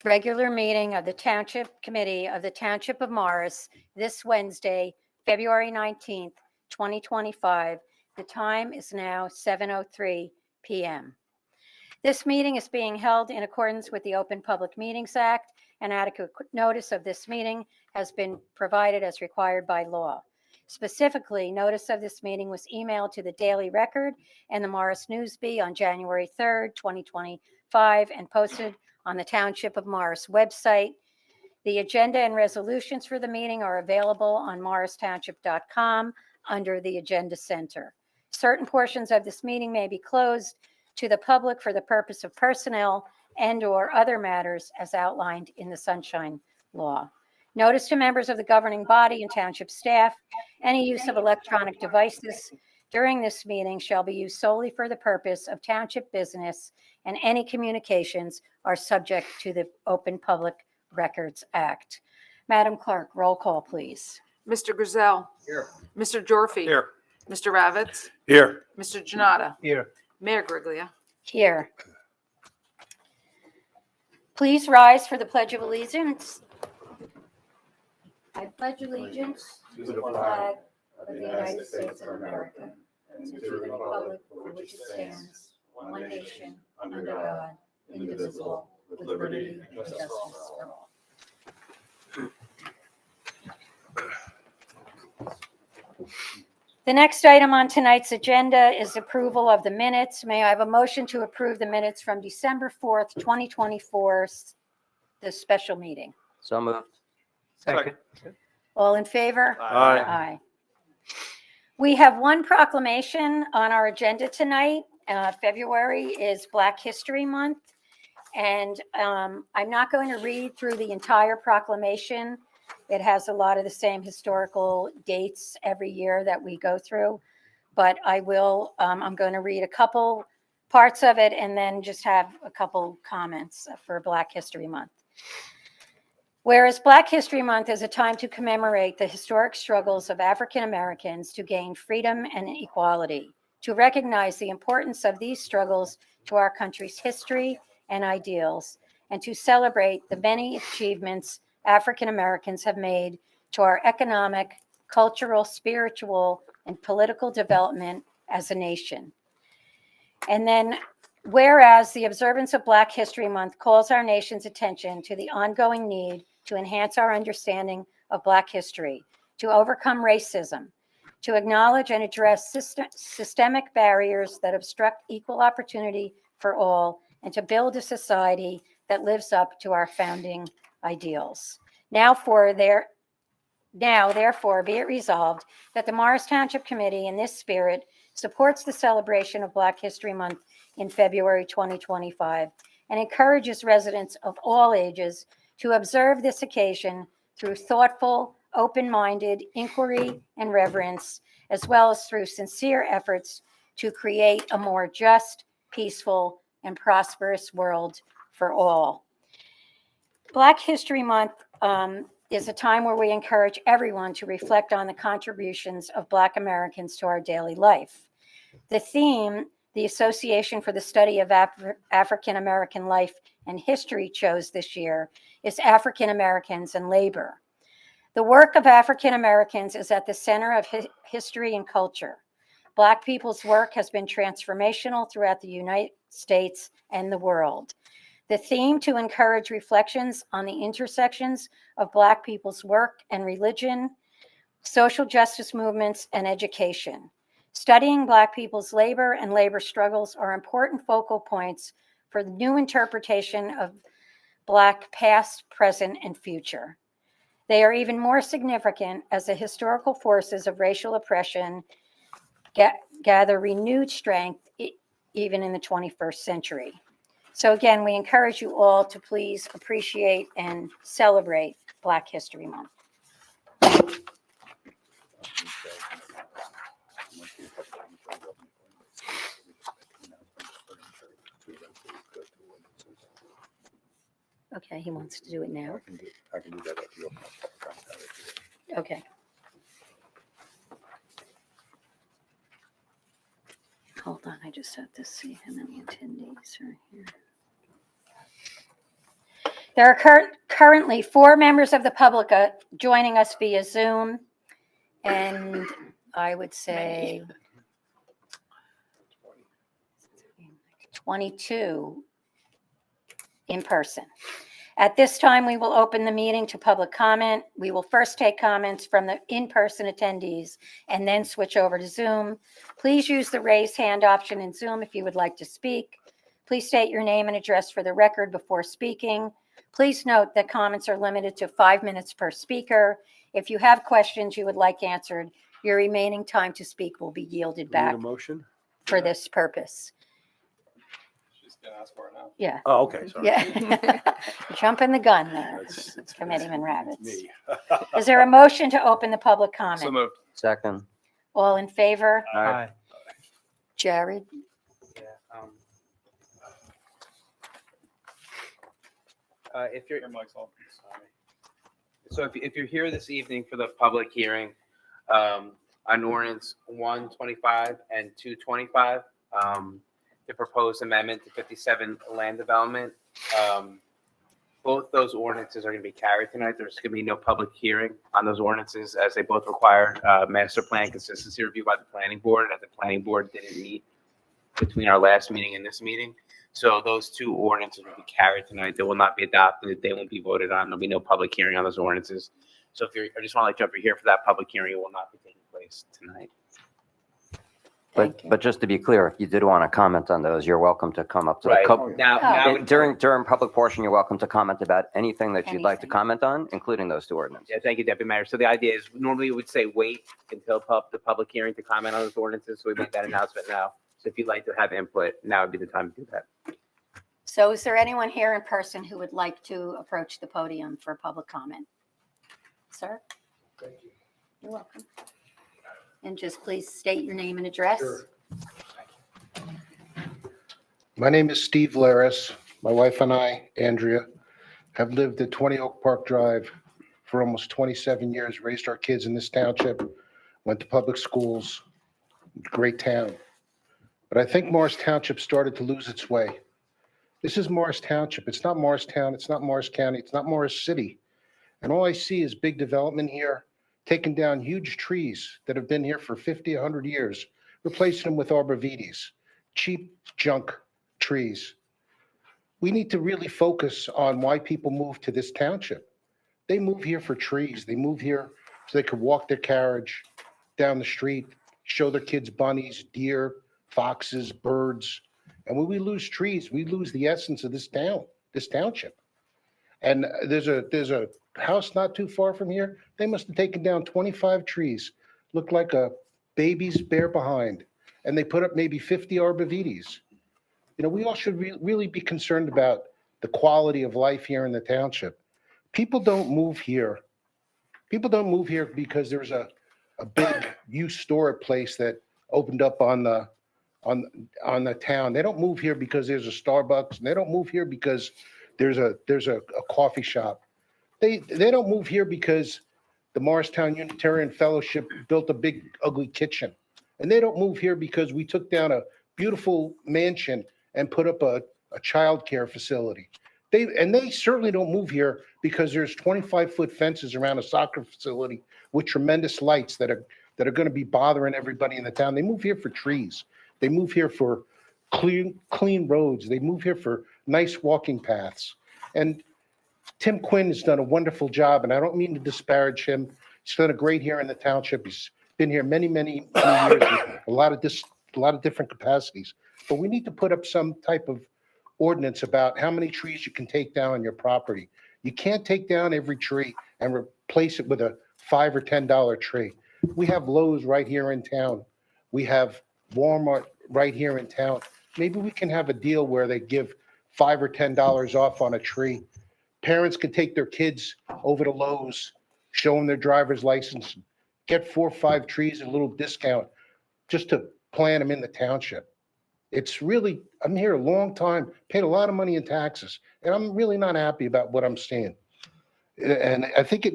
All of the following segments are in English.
regular meeting of the Township Committee of the Township of Morris this Wednesday, February 19th, 2025. The time is now 7:03 p.m. This meeting is being held in accordance with the Open Public Meetings Act, and adequate notice of this meeting has been provided as required by law. Specifically, notice of this meeting was emailed to the Daily Record and the Morris News-Bee on January 3rd, 2025, and posted on the Township of Morris website. The agenda and resolutions for the meeting are available on morristownship.com under the Agenda Center. Certain portions of this meeting may be closed to the public for the purpose of personnel and/or other matters as outlined in the Sunshine Law. Notice to members of the governing body and township staff, any use of electronic devices during this meeting shall be used solely for the purpose of township business, and any communications are subject to the Open Public Records Act. Madam Clerk, roll call, please. Mr. Grayzel. Here. Mr. Gyorfy. Here. Mr. Ravitz. Here. Mr. Jonnada. Here. Mayor Guariglia. Here. Please rise for the Pledge of Allegiance. I pledge allegiance to the flag of the United States of America and to the republic for which it stands, one nation, under God, indivisible, with liberty and justice for all. The next item on tonight's agenda is approval of the minutes. May I have a motion to approve the minutes from December 4th, 2024, the special meeting? So moved. Second. All in favor? Aye. Aye. We have one proclamation on our agenda tonight. February is Black History Month, and I'm not going to read through the entire proclamation. It has a lot of the same historical dates every year that we go through, but I will, I'm going to read a couple parts of it and then just have a couple comments for Black History Month. Whereas Black History Month is a time to commemorate the historic struggles of African Americans to gain freedom and equality, to recognize the importance of these struggles to our country's history and ideals, and to celebrate the many achievements African Americans have made to our economic, cultural, spiritual, and political development as a nation. And then, whereas the observance of Black History Month calls our nation's attention to the ongoing need to enhance our understanding of Black history, to overcome racism, to acknowledge and address systemic barriers that obstruct equal opportunity for all, and to build a society that lives up to our founding ideals. Therefore, be it resolved that the Morris Township Committee, in this spirit, supports the celebration of Black History Month in February 2025 and encourages residents of all ages to observe this occasion through thoughtful, open-minded inquiry and reverence, as well as through sincere efforts to create a more just, peaceful, and prosperous world for all. Black History Month is a time where we encourage everyone to reflect on the contributions of Black Americans to our daily life. The theme the Association for the Study of African American Life and History chose this year is African Americans and Labor. The work of African Americans is at the center of history and culture. Black people's work has been transformational throughout the United States and the world. The theme to encourage reflections on the intersections of Black people's work and religion, social justice movements, and education. Studying Black people's labor and labor struggles are important focal points for the new interpretation of Black past, present, and future. They are even more significant as the historical forces of racial oppression gather renewed strength even in the 21st century. So again, we encourage you all to please appreciate and celebrate Black History Month. Okay, he wants to do it now. I can do that if you open Okay. Hold on, I just have to see how many attendees are here. There are currently 4 members of the public joining us via Zoom, and I would say 22 in person. At this time, we will open the meeting to public comment. We will first take comments from the in-person attendees and then switch over to Zoom. Please use the raise hand option in Zoom if you would like to speak. Please state your name and address for the record before speaking. Please note that comments are limited to 5 minutes per speaker. If you have questions you would like answered, your remaining time to speak will be yielded Need back a motion? for this purpose. She's gonna ask for it now. Yeah. Oh, okay, sorry. Yeah. Jumping the gun there, It's Committeeman Ravitz. me. Is there a motion to open the public So comment? moved. Second. All in favor? Aye. Jared? Yeah, if you're, Your mic's on. sorry. So if you're here this evening for the public hearing, on ordinance 125 and 225, the proposed amendment to 57 land development, both those ordinances are going to be carried tonight. There's going to be no public hearing on those ordinances as they both require master plan consistency review by the planning board, and the planning board didn't meet between our last meeting and this meeting. So those 2 ordinances will be carried tonight. They will not be adopted. They won't be voted on. There'll be no public hearing on those ordinances. So if you're, I just want to let you know, if you're here for that public hearing, it will not be taking place tonight. Thank you. But just to be clear, if you did want to comment on those, you're welcome to come up to the Right. couple. Now, During public portion, you're welcome to comment about anything that you'd like to Anything. comment on, including those 2 ordinances. yeah, thank you, Deputy Mayor. So the idea is normally we would say wait until the public hearing to comment on those ordinances. So we make that announcement now. So if you'd like to have input, now would be the time to do that. So is there anyone here in person who would like to approach the podium for public comment? Sir? Thank you. You're welcome. And just please state your name and address. Sure. My name is Steve Laris. My wife and I, Andrea, have lived at 20 Oak Park Drive for almost 27 years, raised our kids in this township, went to public schools, great town. But I think Morris Township started to lose its way. This is Morris Township. It's not Morristown. It's not Morris County. It's not Morris City. And all I see is big development here, taking down huge trees that have been here for 50, 100 years, replacing them with arborvitaes, cheap junk trees. We need to really focus on why people move to this township. They move here for trees. They move here so they could walk their carriage down the street, show their kids bunnies, deer, foxes, birds. And when we lose trees, we lose the essence of this town, this township. And there's a house not too far from here. They must have taken down 25 trees, looked like a baby's bare behind. And they put up maybe 50 arborvitaes. You know, we all should really be concerned about the quality of life here in the township. People don't move here. People don't move here because there's a big used store place that opened up on the town. They don't move here because there's a Starbucks, and they don't move here because there's a coffee shop. They don't move here because the Morristown Unitarian Fellowship built a big ugly kitchen. And they don't move here because we took down a beautiful mansion and put up a child care facility. They certainly don't move here because there's 25-foot fences around a soccer facility with tremendous lights that are going to be bothering everybody in the town. They move here for trees. They move here for clean roads. They move here for nice walking paths. And Tim Quinn has done a wonderful job, and I don't mean to disparage him. He's done a great here in the township. He's been here many years, with a lot of different capacities. But we need to put up some type of ordinance about how many trees you can take down on your property. You can't take down every tree and replace it with a $5 or $10 tree. We have Lowe's right here in town. We have Walmart right here in town. Maybe we can have a deal where they give $5 or $10 off on a tree. Parents can take their kids over to Lowe's, show them their driver's license, get 4 or 5 trees at a little discount just to plant them in the township. It's really, I'm here a long time, paid a lot of money in taxes, and I'm really not happy about what I'm seeing. And I think it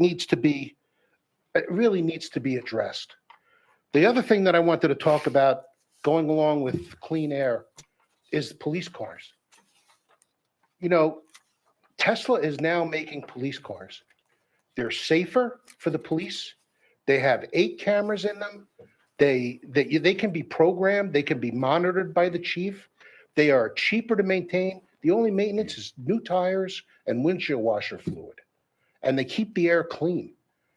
really needs to be addressed. The other thing that I wanted to talk about going along with clean air is police cars. You know, Tesla is now making police cars. They're safer for the police. They have 8 cameras in them. They can be programmed. They can be monitored by the chief. They are cheaper to maintain. The only maintenance is new tires and windshield washer fluid. And they keep the air clean.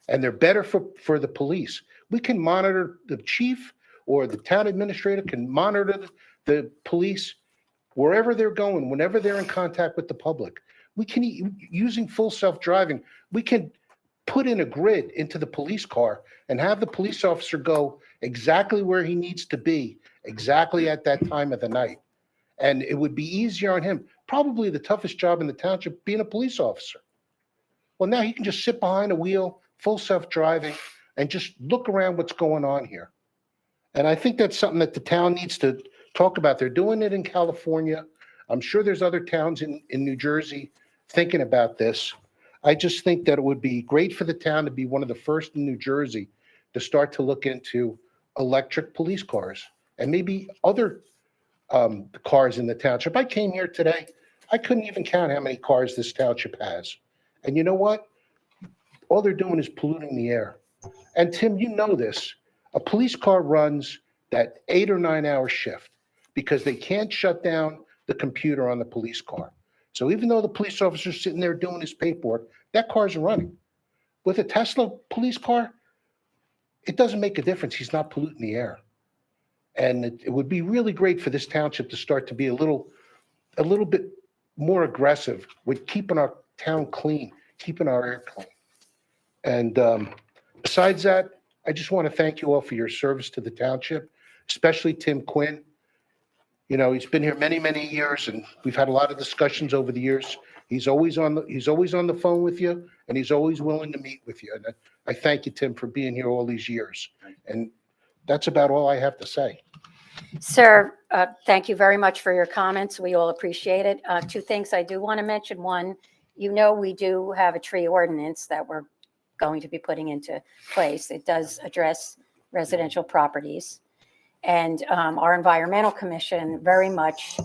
And they're better for the police. We can monitor the chief, or the town administrator can monitor the police wherever they're going, whenever they're in contact with the public. We can, using full self-driving, we can put in a grid into the police car and have the police officer go exactly where he needs to be, exactly at that time of the night. And it would be easier on him. Probably the toughest job in the township, being a police officer. Well, now he can just sit behind a wheel, full self-driving, and just look around what's going on here. And I think that's something that the town needs to talk about. They're doing it in California. I'm sure there's other towns in New Jersey thinking about this. I just think that it would be great for the town to be one of the first in New Jersey to start to look into electric police cars and maybe other cars in the township. I came here today. I couldn't even count how many cars this township has. And you know what? All they're doing is polluting the air. And Tim, you know this. A police car runs that 8 or 9 hour shift because they can't shut down the computer on the police car. So even though the police officer's sitting there doing his paperwork, that car's running. With a Tesla police car, it doesn't make a difference. He's not polluting the air. And it would be really great for this township to start to be a little bit more aggressive with keeping our town clean, keeping our air clean. And besides that, I just want to thank you all for your service to the township, especially Tim Quinn. You know, he's been here many, many years, and we've had a lot of discussions over the years. He's always on the phone with you, and he's always willing to meet with you. And I thank you, Tim, for being here all these years. And that's about all I have to say. Sir, thank you very much for your comments. We all appreciate it. 2 things I do want to mention. One, you know, we do have a tree ordinance that we're going to be putting into place. It does address residential properties. And our environmental commission very much,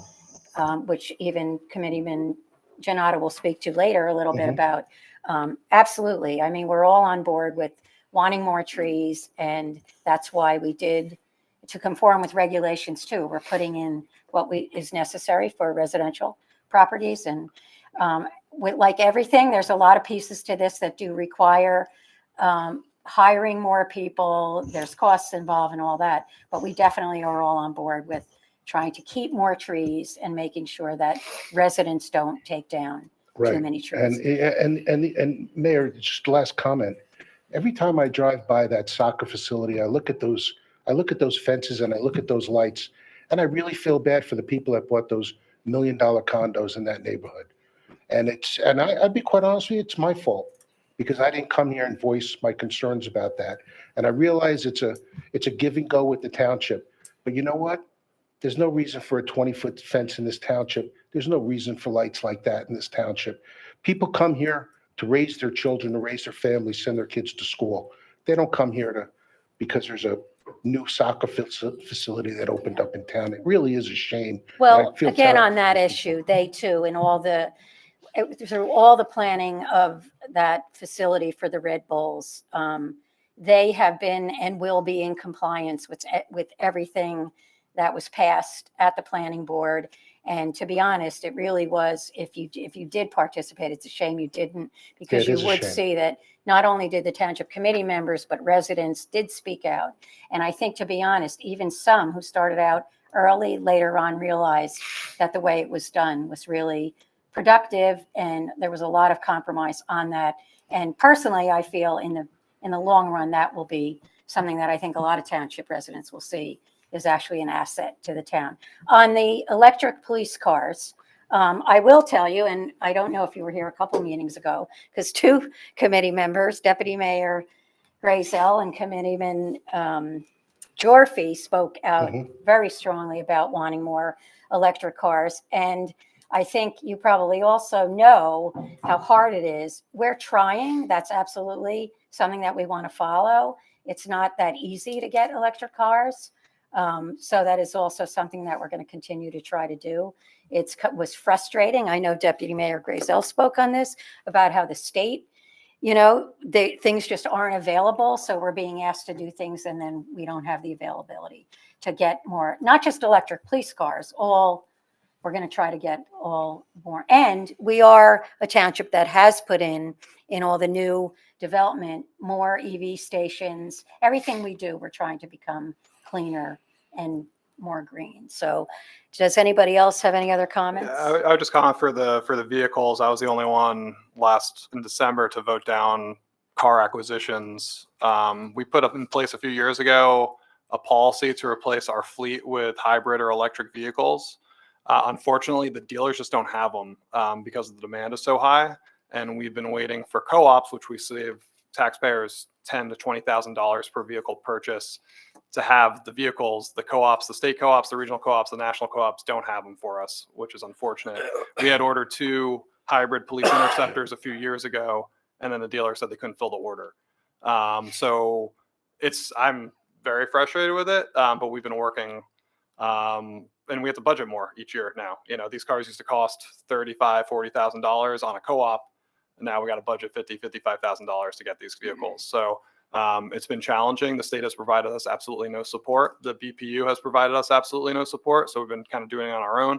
which even Committeeman Jonnada will speak to later a little bit about, absolutely. I mean, we're all on board with wanting more trees, and that's why we did, to conform with regulations too, we're putting in what is necessary for residential properties. And with, like everything, there's a lot of pieces to this that do require hiring more people. There's costs involved and all that, but we definitely are all on board with trying to keep more trees and making sure that residents don't take down too many trees. And Mayor, just last comment. Every time I drive by that soccer facility, I look at those fences and I look at those lights, and I really feel bad for the people that bought those $1 million condos in that neighborhood. And I'd be quite honest with you, it's my fault, because I didn't come here and voice my concerns about that. And I realize it's a give and go with the township. But you know what? There's no reason for a 20-foot fence in this township. There's no reason for lights like that in this township. People come here to raise their children, to raise their families, send their kids to school. They don't come here because there's a new soccer facility that opened up in town. It really is a shame. Well, I feel again, terrible on that for these people. issue, they too, through all the planning of that facility for the Red Bulls, they have been and will be in compliance with everything that was passed at the planning board. And to be honest, it really was, if you did participate, it's a shame you didn't, because Yeah, it you is a would shame. see that not only did the township committee members, but residents did speak out. And I think, to be honest, even some who started out early later on realized that the way it was done was really productive, and there was a lot of compromise on that. And personally, I feel in the long run, that will be something that I think a lot of township residents will see is actually an asset to the town. On the electric police cars, I will tell you, and I don't know if you were here a couple meetings ago, because 2 committee members, Deputy Mayor Grayzel and Committeeman Gyorfy, spoke out very strongly about wanting more electric cars. And I think you probably also know how hard it is. We're trying. That's absolutely something that we want to follow. It's not that easy to get electric cars. So that is also something that we're going to continue to try to do. was frustrating. I know Deputy Mayor Grayzel spoke on this about how the state, you know, things just aren't available. So we're being asked to do things and then we don't have the availability to get more, not just electric police cars, we're going to try to get all more. And we are a township that has put in all the new development, more EV stations. Everything we do, we're trying to become cleaner and more green. So does anybody else have any other comments? Yeah, I would just comment for the vehicles. I was the only one in December to vote down car acquisitions. We put up in place a few years ago a policy to replace our fleet with hybrid or electric vehicles. Unfortunately, the dealers just don't have them because the demand is so high. And we've been waiting for co-ops, which we save taxpayers $10,000 to $20,000 per vehicle purchase, to have the vehicles. The co-ops, the state co-ops, the regional co-ops, the national co-ops don't have them for us, which is unfortunate. We had ordered 2 hybrid police interceptors a few years ago, and then the dealer said they couldn't fill the order. So I'm very frustrated with it, but we've been working, and we have to budget more each year now. You know, these cars used to cost $35,000, $40,000 on a co-op, and now we got to budget $50,000, $55,000 to get these vehicles. So it's been challenging. The state has provided us absolutely no support. The BPU has provided us absolutely no support. So we've been kind of doing it on our own.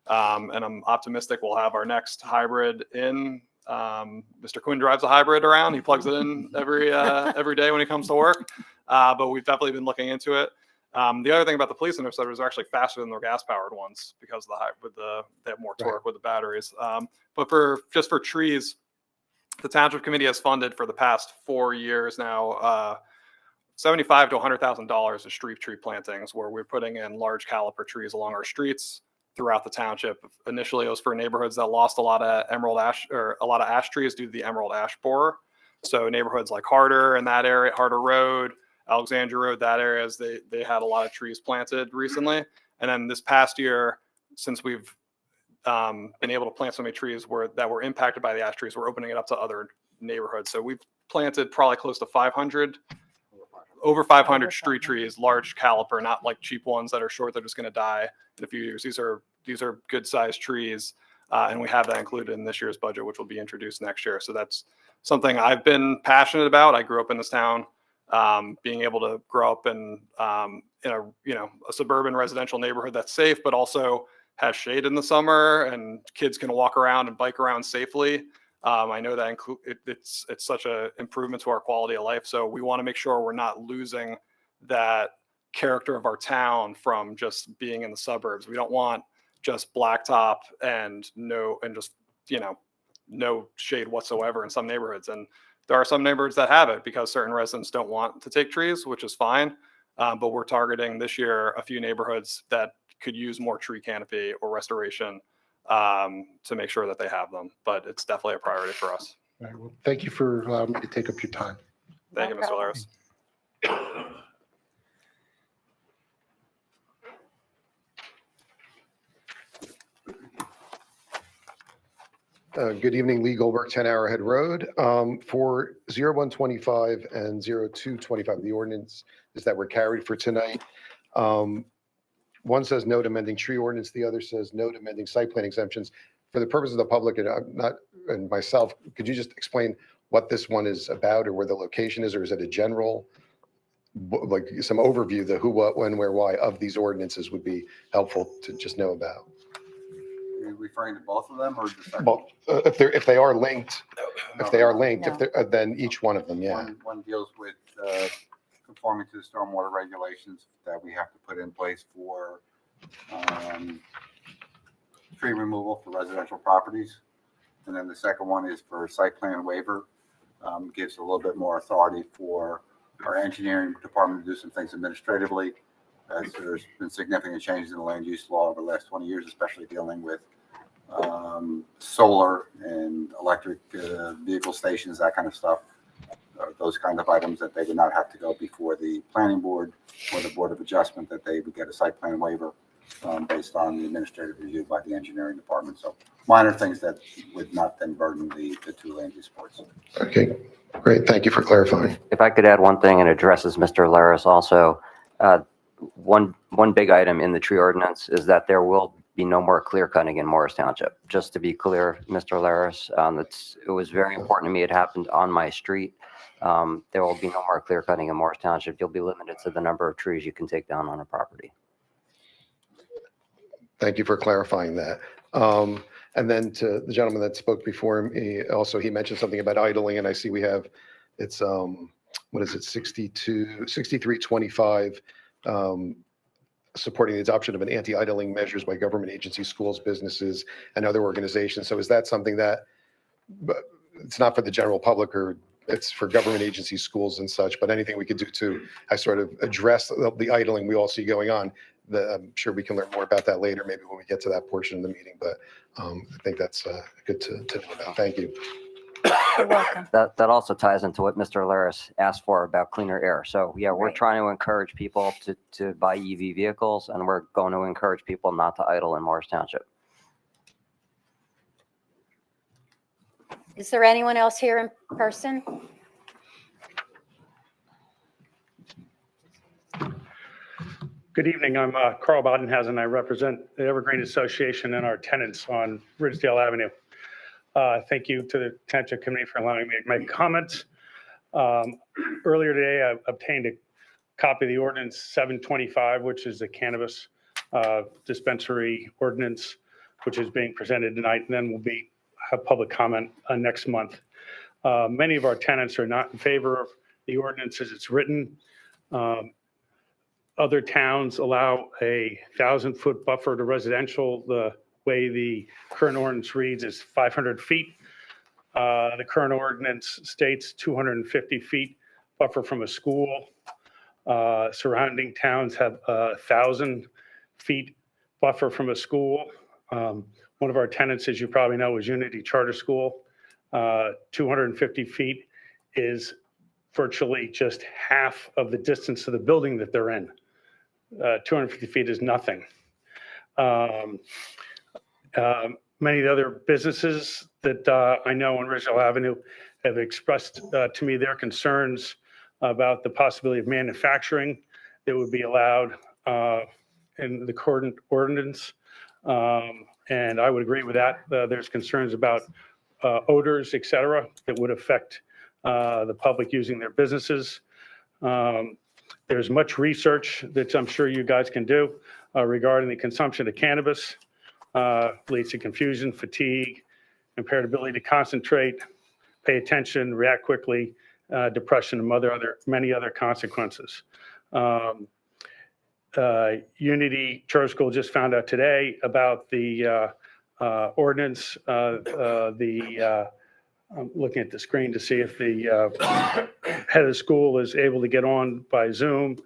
And I'm optimistic we'll have our next hybrid in. Mr. Quinn drives a hybrid around. He plugs it in every day when he comes to work. But we've definitely been looking into it. The other thing about the police interceptors are actually faster than the gas-powered ones because they have more torque with the batteries. But for trees, the Township Committee has funded for the past 4 years now $75,000 to $100,000 of street tree plantings, where we're putting in large caliper trees along our streets throughout the township. Initially, it was for neighborhoods that lost a lot of ash trees due to the emerald ash borer. So neighborhoods like Harder and that area, Harder Road, Alexandria Road, that area, they had a lot of trees planted recently. And then this past year, since we've been able to plant so many trees that were impacted by the ash trees, we're opening it up to other neighborhoods. So we've planted probably close to over 500 street trees, large caliper, not like cheap ones that are short, they're just going to die in a few years. These are good sized trees. And we have that included in this year's budget, which will be introduced next year. So that's something I've been passionate about. I grew up in this town, being able to grow up in a suburban residential neighborhood that's safe, but also has shade in the summer and kids can walk around and bike around safely. I know that it's such an improvement to our quality of life. So we want to make sure we're not losing that character of our town from just being in the suburbs. We don't want just blacktop and no shade whatsoever in some neighborhoods. And there are some neighborhoods that have it because certain residents don't want to take trees, which is fine. But we're targeting this year a few neighborhoods that could use more tree canopy or restoration to make sure that they have them. But it's definitely a priority for us. All right, well, thank you for allowing me to take up your time. Thank you, Mr. Laris. Good evening, Lee Goldberg, 10 Arrowhead Road. For 0125 and 0225, the ordinance is that were carried for tonight. One says no to amending tree ordinance, the other says no to amending site plan exemptions. For the purpose of the public and myself, could you just explain what this one is about or where the location is, or is it a general, like some overview, the who, what, when, where, why of these ordinances would be helpful to just know about? Are you referring to both of them or just? Well, if they are linked, then each one of them, yeah. One deals with conforming to the stormwater regulations that we have to put in place for tree removal for residential properties. And then the second one is for site plan waiver. Gives a little bit more authority for our engineering department to do some things administratively. As there's been significant changes in the land use law over the last 20 years, especially dealing with solar and electric vehicle stations, that kind of stuff. Those kind of items that they would not have to go before the planning board or the board of adjustment, that they would get a site plan waiver based on the administrative review by the engineering department. So minor things that would not then burden the two land use boards. Okay, great. Thank you for clarifying. If I could add one thing, and addresses Mr. Laris also. One big item in the tree ordinance is that there will be no more clear cutting in Morris Township. Just to be clear, Mr. Laris, it was very important to me. It happened on my street. There will be no more clear cutting in Morris Township. You'll be limited to the number of trees you can take down on a property. Thank you for clarifying that. And then to the gentleman that spoke before him, he mentioned something about idling, and I see we have, it's, what is it, 6325, supporting the adoption of an anti-idling measures by government agencies, schools, businesses, and other organizations. So is that something that, it's not for the general public, or it's for government agencies, schools and such, but anything we could do to, I sort of address the idling we all see going on? I'm sure we can learn more about that later, maybe when we get to that portion of the meeting, but I think that's good to know about. Thank you. You're welcome. That also ties into what Mr. Laris asked for about cleaner air. So yeah, we're Right. trying to encourage people to buy EV vehicles, and we're going to encourage people not to idle in Morris Township. Is there anyone else here in person? Good evening. I'm Carl Bodenhausen. I represent the Evergreen Association and our tenants on Ridgedale Avenue. Thank you to the Township Committee for allowing me to make comments. Earlier today, I obtained a copy of the ordinance 725, which is the cannabis dispensary ordinance, which is being presented tonight, and then will have public comment next month. Many of our tenants are not in favor of the ordinance as it's written. Other towns allow a 1,000-foot buffer to residential. The way the current ordinance reads is 500 feet. The current ordinance states 250 feet buffer from a school. Surrounding towns have 1,000 feet buffer from a school. One of our tenants, as you probably know, is Unity Charter School. 250 feet is virtually just half of the distance of the building that they're in. 250 feet is nothing. Many of the other businesses that I know on Ridgedale Avenue have expressed to me their concerns about the possibility of manufacturing that would be allowed in the current ordinance. And I would agree with that. There's concerns about odors, et cetera, that would affect the public using their businesses. There's much research that I'm sure you guys can do regarding the consumption of cannabis. Leads to confusion, fatigue, impaired ability to concentrate, pay attention, react quickly, depression, and many other consequences. Unity Charter School just found out today about the ordinance. I'm looking at the screen to see if the head of the school is able to get on by Zoom.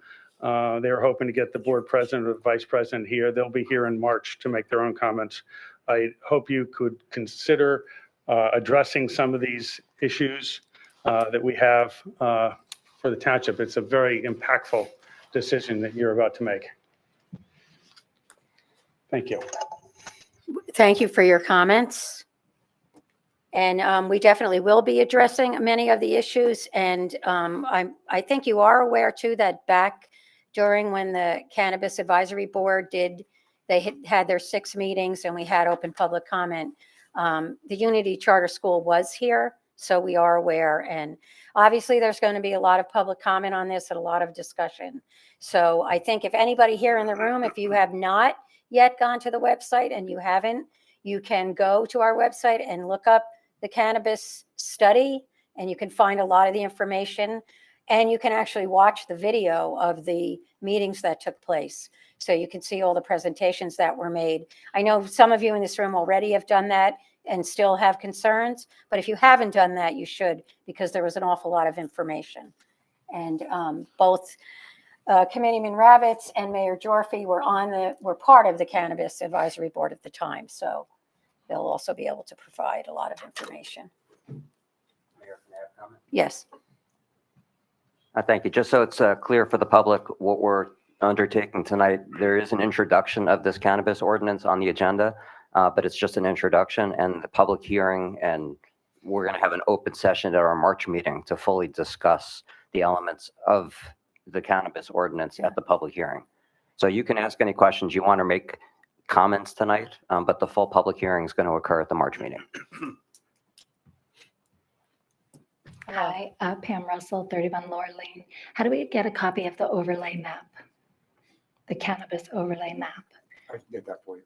They're hoping to get the board president or the vice president here. They'll be here in March to make their own comments. I hope you could consider addressing some of these issues that we have for the township. It's a very impactful decision that you're about to make. Thank you. Thank you for your comments. And we definitely will be addressing many of the issues. And I think you are aware too that back during when the Cannabis Advisory Board they had their 6 meetings and we had open public comment. The Unity Charter School was here, so we are aware. And obviously there's going to be a lot of public comment on this and a lot of discussion. So I think if anybody here in the room, if you have not yet gone to the website and you haven't, you can go to our website and look up the cannabis study, and you can find a lot of the information, and you can actually watch the video of the meetings that took place. So you can see all the presentations that were made. I know some of you in this room already have done that and still have concerns, but if you haven't done that, you should, because there was an awful lot of information. And both Committeeman Ravitz and Mayor Gyorfy were part of the Cannabis Advisory Board at the time. So they'll also be able to provide a lot of information. Mayor, can I have a comment? Yes. Thank you. Just so it's clear for the public what we're undertaking tonight, there is an introduction of this cannabis ordinance on the agenda, but it's just an introduction and the public hearing, and we're going to have an open session at our March meeting to fully discuss the elements of the cannabis ordinance at the public hearing. So you can ask any questions you want or make comments tonight, but the full public hearing is going to occur at the March meeting. Hi, Pam Russell, 31 Laura Lane. How do we get a copy of the overlay map? The cannabis overlay map? I can get that for you.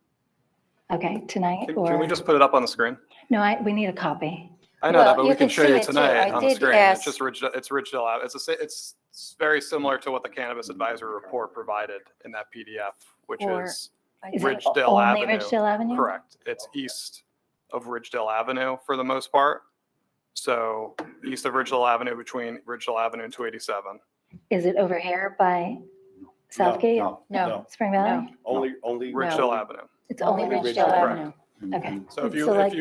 Okay, tonight Can or? we just put it up on the screen? No, we need a copy. I know Well, that, but you we can can show see you it too. tonight I on the did screen. ask- It's just it's Ridgedale Ave. It's very similar to what the Cannabis Advisory Report provided in that PDF, which Or- is Is it Ridgedale only Avenue. Ridgedale Avenue? Correct. It's east of Ridgedale Avenue for the most part. So east of Ridgedale Avenue, between Ridgedale Avenue and 287. Is it over here by Southgate? No, No, Spring Valley? Only Ridgedale Avenue. It's only only Ridgedale Ridgedale. Avenue. Okay. So if So like-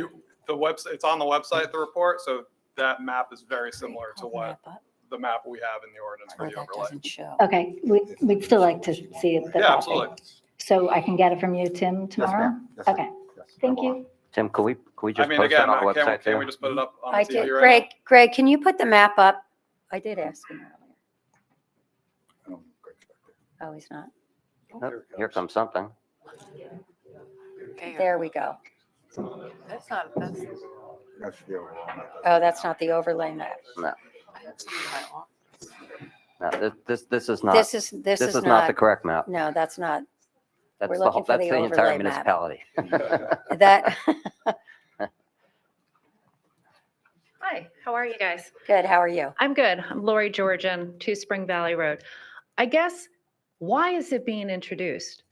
the website, it's on the website, the report. So that map is very similar to Pull the what map up, the map we have in the ordinance for or the that overlay. doesn't show. Okay, we'd still like to see it. the Yeah, copy. absolutely. So I can get it from you, Tim, Yes, tomorrow? ma'am. Yes, sir. Okay, Yes, I thank will. you. Tim, can we I just mean, post again, that on the can website we too? just put it up on I the TV did, right Greg, can you put the map up? I did ask him earlier. I don't know, Greg's back there. Oh, he's not. Oh, here comes something. Okay. There we go. That's not, That's the overall. map. Oh, that's not the overlay map. No, I have some in my office. no, this is not, This is this is not the correct map. no, that's not, That's we're the looking whole, for that's the the entire overlay map. municipality. that, Hi, how are you guys? good, how are you? I'm good. I'm Lori Georgian, 2 Spring Valley Road. I guess, why is it being introduced?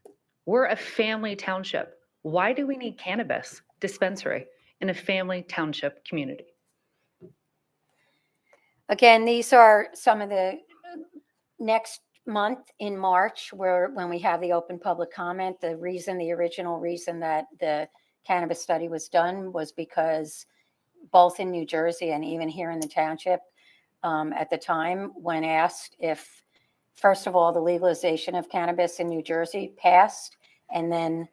We're a family township. Why do we need cannabis dispensary in a family township community? Again, these are some of the next month in March, when we have the open public comment, the original reason that the cannabis study was done was because both in New Jersey and even here in the township, at the time, when asked if, first of all, the legalization of cannabis in New Jersey passed, and then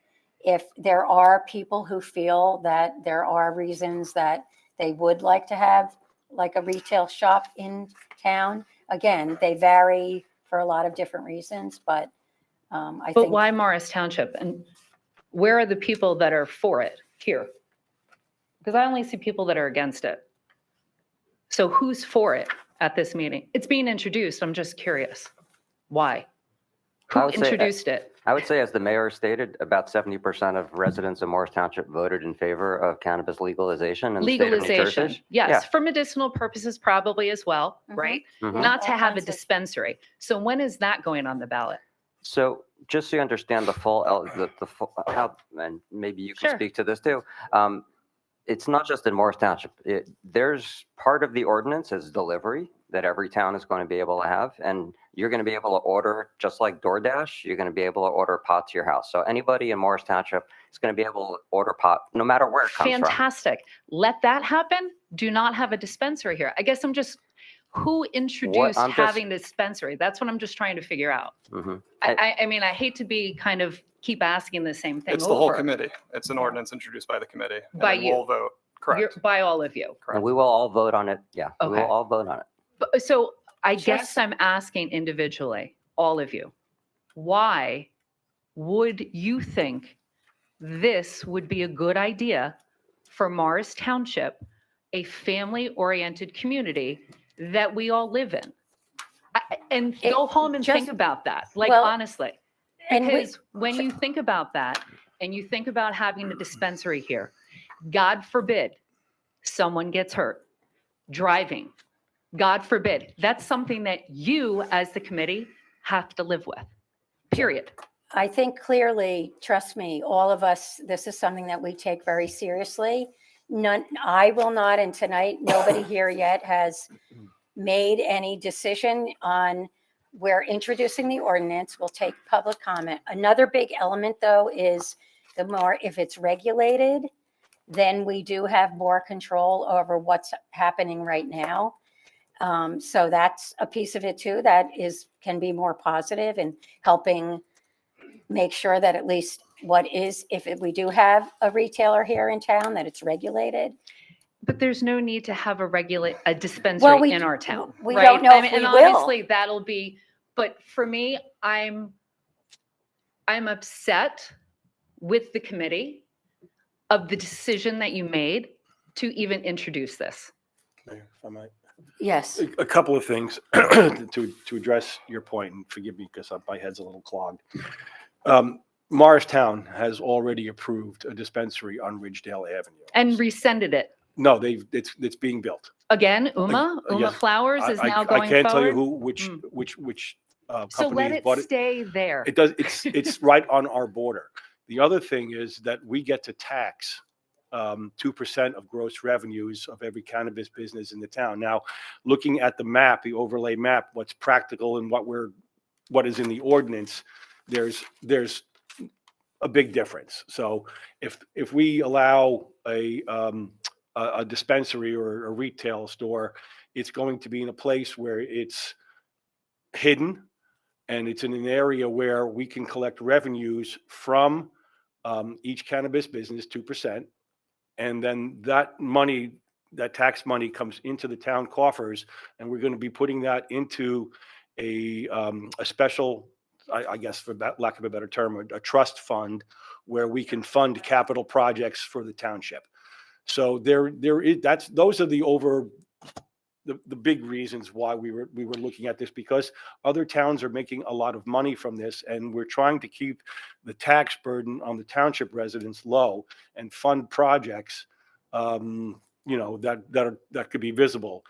if there are people who feel that there are reasons that they would like to have like a retail shop in town. Again, they vary for a lot of different reasons, but I But think. why Morris Township? And where are the people that are for it here? Because I only see people that are against it. So who's for it at this meeting? It's being introduced. I'm just curious. Why? I Who would say- introduced it? I would say, as the mayor stated, about 70% of residents of Morris Township voted in favor of cannabis legalization in the state of New Legalization, Jersey. yes, for medicinal purposes probably as well, Mhm. right? Mhm. Not to All have a kinds of- dispensary. So when is that going on the ballot? So just so you understand the full, the full, how, and maybe you can Sure. speak to this too. It's not just in Morris Township. There's part of the ordinance is delivery that every town is going to be able to have. And you're going to be able to order, just like DoorDash, you're going to be able to order pot to your house. So anybody in Morris Township is going to be able to order pot, no matter where it comes from. Fantastic. Let that happen. Do not have a dispensary here. I guess who introduced I'm just- having dispensary? That's what I'm just trying to figure out. Mhm. I mean, I hate to be keep asking the same thing It's the whole over. committee. It's an ordinance introduced by the committee. and By then you. We'll vote. Correct. By all of you. And we will all vote on it. Yeah, we will Okay. all vote on it. So I Just- guess I'm asking individually, all of you, why would you think this would be a good idea for Morris Township, a family-oriented community that we all live in? And It go home and think just- about that, like well, honestly. and we- Because when you think about that and you think about having a dispensary here, God forbid someone gets hurt driving. God forbid. That's something that you, as the committee, have to live with. Period. I think clearly, trust me, all of us, this is something that we take very seriously. I will not, and tonight, nobody here yet has made any decision on, we're introducing the ordinance, we'll take public comment. Another big element, though, is the more, if it's regulated, then we do have more control over what's happening right now. So that's a piece of it too, that can be more positive in helping make sure that at least if we do have a retailer here in town, that it's regulated. But there's no need to have a dispensary in our town. we right? don't know if and we will. obviously that'll be, but for me, I'm upset with the committee of the decision that you made to even introduce this? Mayor, if I might. Yes. A couple of things to address your point, and forgive me because my head's a little clogged. Morristown has already approved a dispensary on Ridgedale Avenue. And rescinded it. No, it's being built. Again, Uma Yes. Flowers is now going forward? I can't tell you which So let company it bought it. stay there. It does, it's right on our border. The other thing is that we get to tax 2% of gross revenues of every cannabis business in the town. Now, looking at the map, the overlay map, what's practical and what is in the ordinance, there's a big difference. So if we allow a dispensary or a retail store, it's going to be in a place where it's hidden, and it's in an area where we can collect revenues from each cannabis business, 2%. And then that money, that tax money comes into the town coffers, and we're going to be putting that into a special, I guess for lack of a better term, a trust fund where we can fund capital projects for the township. So those are the big reasons why we were looking at this, because other towns are making a lot of money from this, and we're trying to keep the tax burden on the township residents low and fund projects, that could be visible.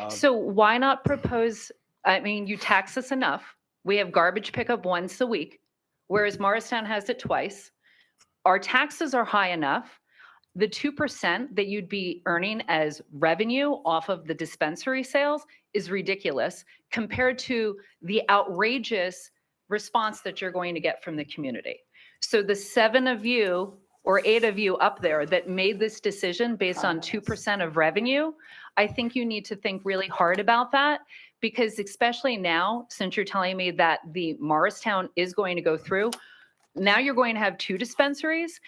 So why not propose, I mean, you tax us enough. We have garbage pickup once a week, whereas Morristown has it twice. Our taxes are high enough. The 2% that you'd be earning as revenue off of the dispensary sales is ridiculous compared to the outrageous response that you're going to get from the community. So the 7 of you or 8 of you up there that made this decision based on 2% of revenue, I think you need to think really hard about that, because especially now, since you're telling me that the Morristown is going to go through, now you're going to have 2 dispensaries,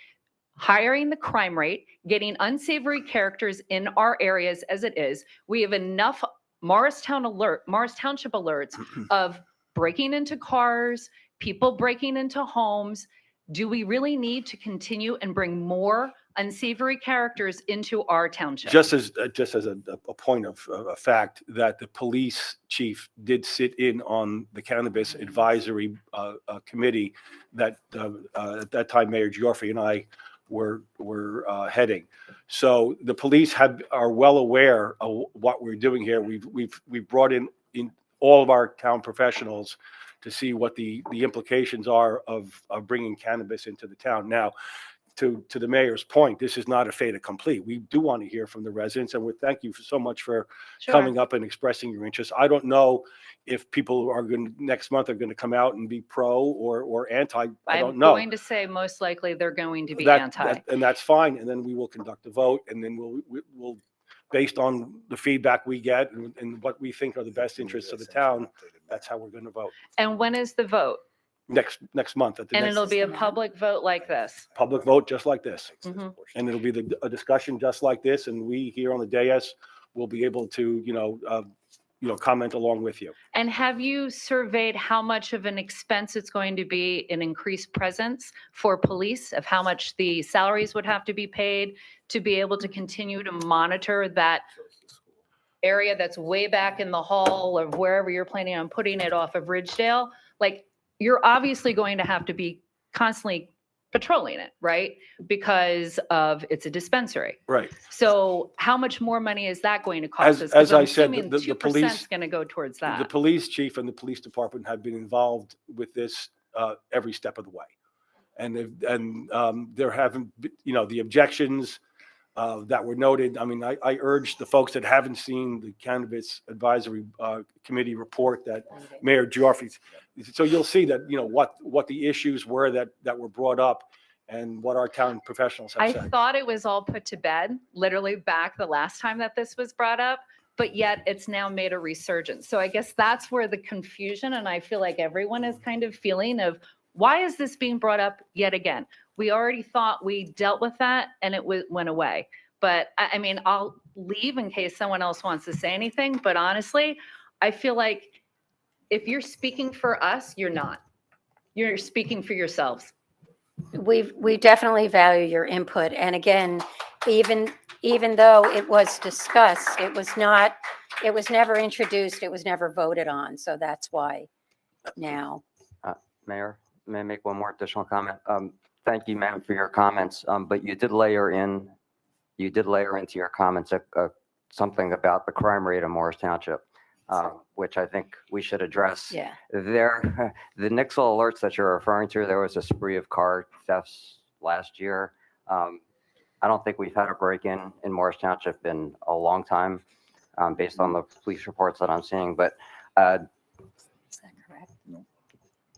hiring the crime rate, getting unsavory characters in our areas as it is. We have enough Morristown Township alerts of breaking into cars, people breaking into homes. Do we really need to continue and bring more unsavory characters into our township? Just as a point of fact, that the police chief did sit in on the cannabis advisory committee that at that time Mayor Gyorfy and I were heading. So the police are well aware of what we're doing here. We've brought in all of our town professionals to see what the implications are of bringing cannabis into the town. Now, to the mayor's point, this is not a fait accompli. We do want to hear from the residents, and we thank you so much for coming up and expressing your interest. I don't know if people are next month are going to come out and be pro or anti. I don't know. I'm going to say most likely they're going to be anti. And that's fine. And then we will conduct a vote, and then we'll based on the feedback we get and what we think are the best interests of the town, that's how we're going to vote. And when is the vote? Next month. And it'll be a public vote like this? Public vote just like this. Mm-hmm. And it'll be a discussion just like this, and we here on the dais will be able to, comment along with you. And have you surveyed how much of an expense it's going to be in increased presence for police, of how much the salaries would have to be paid to be able to continue to monitor that area that's way back in the hall of wherever you're planning on putting it off of Ridgedale? Like, you're obviously going to have to be constantly patrolling it, right? Because it's a dispensary. Right. So how much more money is that going to cost us? As I I'm said, assuming the police is going to go towards that. The police chief and the police department have been involved with this every step of the way, and there haven't, the objections that were noted. I mean, I urge the folks that haven't seen the Cannabis Advisory Committee report that Mayor Gyorfy, so you'll see that, what the issues were that were brought up and what our town professionals have said. I thought it was all put to bed, literally back the last time that this was brought up, but yet it's now made a resurgence. So I guess that's where the confusion, and I feel like everyone is kind of feeling of, why is this being brought up yet again? We already thought we dealt with that and it went away. But I mean, I'll leave in case someone else wants to say anything. But honestly, I feel like if you're speaking for us, you're not. You're speaking for yourselves. we definitely value your input. And again, even though it was discussed, it was never introduced, it was never voted on. So that's why now. Mayor, may I make one more additional comment? Thank you, ma'am, for your comments, but you did layer into your comments something about the crime rate in Morris Township, which I think we should address. Yeah. The Nixle alerts that you're referring to, there was a spree of car thefts last year. I don't think we've had a break-in in Morris Township in a long time, based on the police reports that I'm seeing. But Is that correct?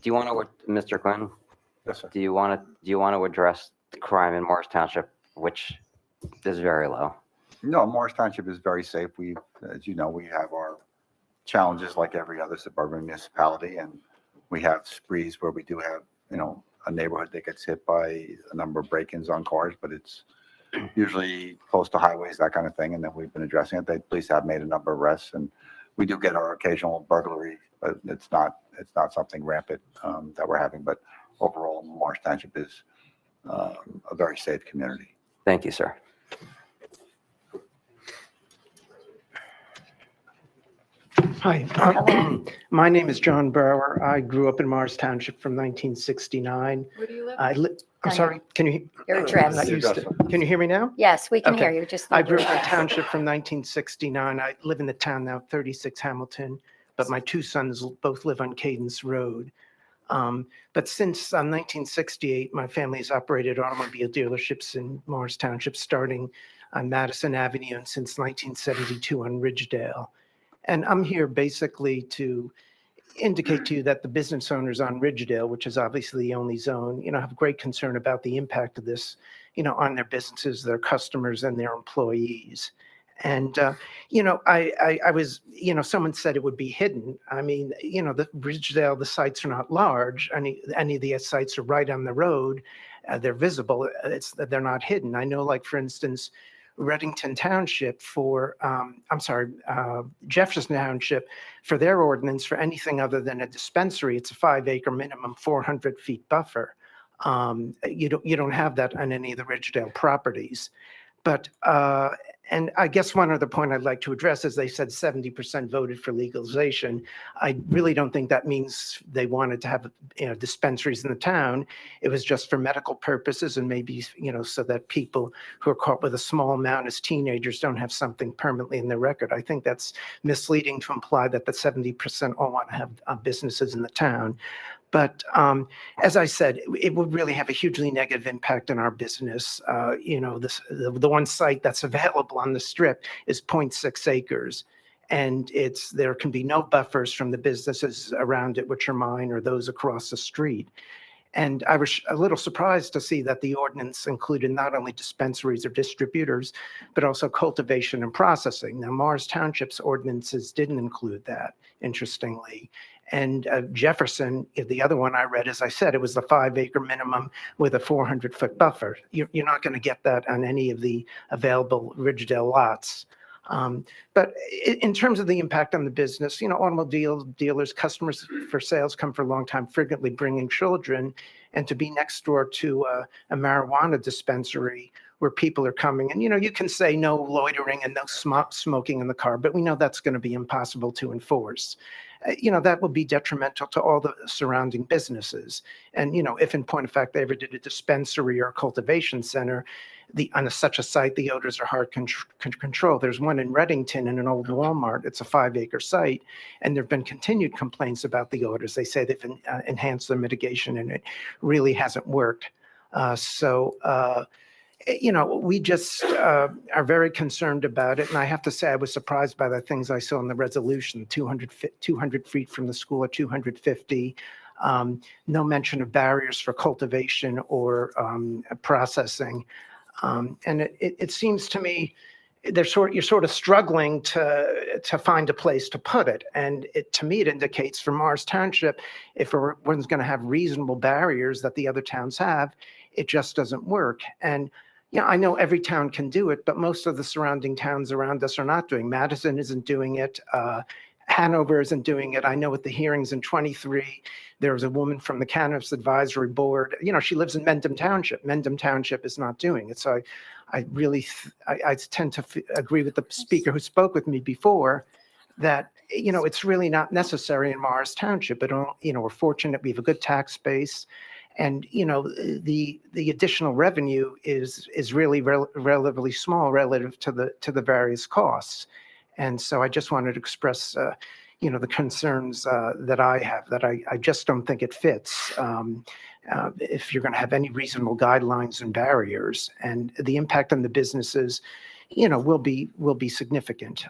do you want to, Mr. Quinn? Yes, sir. Do you want to address the crime in Morris Township, which is very low? No, Morris Township is very safe. As you know, we have our challenges like every other suburban municipality, and we have sprees where we do have, a neighborhood that gets hit by a number of break-ins on cars, but it's usually close to highways, that kind of thing, and then we've been addressing it. The police have made a number of arrests, and we do get our occasional burglary, but it's not something rampant that we're having. But overall, Morris Township is a very safe community. Thank you, sir. Hi, my name is John Brower. I grew up in Morris Township from 1969. Where do you live? I'm sorry, can you? Your I'm address. not used to- Can you hear me now? Yes, we can Okay. hear you. Just I need your grew up in address. Township from 1969. I live in the town now, 36 Hamilton, but my two sons both live on Cadence Road. But since 1968, my family has operated automobile dealerships in Morris Township, starting on Madison Avenue and since 1972 on Ridgedale. And I'm here basically to indicate to you that the business owners on Ridgedale, which is obviously the only zone, have great concern about the impact of this, on their businesses, their customers, and their employees. And, I was, someone said it would be hidden. I mean, the Ridgedale, the sites are not large. Any of the sites are right on the road. They're visible. They're not hidden. I know, like, for instance, Reddington Township Jefferson Township, for their ordinance, for anything other than a dispensary, it's a 5-acre minimum, 400 feet buffer. You don't have that on any of the Ridgedale properties. But, and I guess one other point I'd like to address is they said 70% voted for legalization. I really don't think that means they wanted to have, dispensaries in the town. It was just for medical purposes and maybe, so that people who are caught with a small amount as teenagers don't have something permanently in their record. I think that's misleading to imply that the 70% all want to have businesses in the town. But as I said, it would really have a hugely negative impact on our business. The one site that's available on the strip is 0.6 acres. And there can be no buffers from the businesses around it, which are mine or those across the street. And I was a little surprised to see that the ordinance included not only dispensaries or distributors, but also cultivation and processing. Now, Morris Township's ordinances didn't include that, interestingly. And Jefferson, the other one I read, as I said, it was the 5-acre minimum with a 400-foot buffer. You're not going to get that on any of the available Ridgedale lots. But in terms of the impact on the business, automobile dealers, customers for sales come for a long time, frequently bringing children, and to be next door to a marijuana dispensary where people are coming. And, you can say no loitering and no smoking in the car, but we know that's going to be impossible to enforce. That will be detrimental to all the surrounding businesses. And, if in point of fact they ever did a dispensary or a cultivation center, on such a site, the odors are hard to control. There's one in Reddington in an old Walmart. It's a 5-acre site, and there have been continued complaints about the odors. They say they've enhanced their mitigation, and it really hasn't worked. We just are very concerned about it. And I have to say, I was surprised by the things I saw in the resolution, 200 feet from the school at 250. No mention of barriers for cultivation or processing. And it seems to me you're sort of struggling to find a place to put it. And to me, it indicates for Morris Township, if one's going to have reasonable barriers that the other towns have, it just doesn't work. And I know every town can do it, but most of the surrounding towns around us are not doing. Madison isn't doing it. Hanover isn't doing it. I know at the hearings in 23, there was a woman from the Cannabis Advisory Board. She lives in Mendham Township. Mendham Township is not doing it. So I really, I tend to agree with the speaker who spoke with me before that, it's really not necessary in Morris Township. But, we're fortunate we have a good tax base. And, the additional revenue is really relatively small relative to the various costs. And so I just wanted to express, the concerns that I have, that I just don't think it fits. If you're going to have any reasonable guidelines and barriers, and the impact on the businesses, will be significant.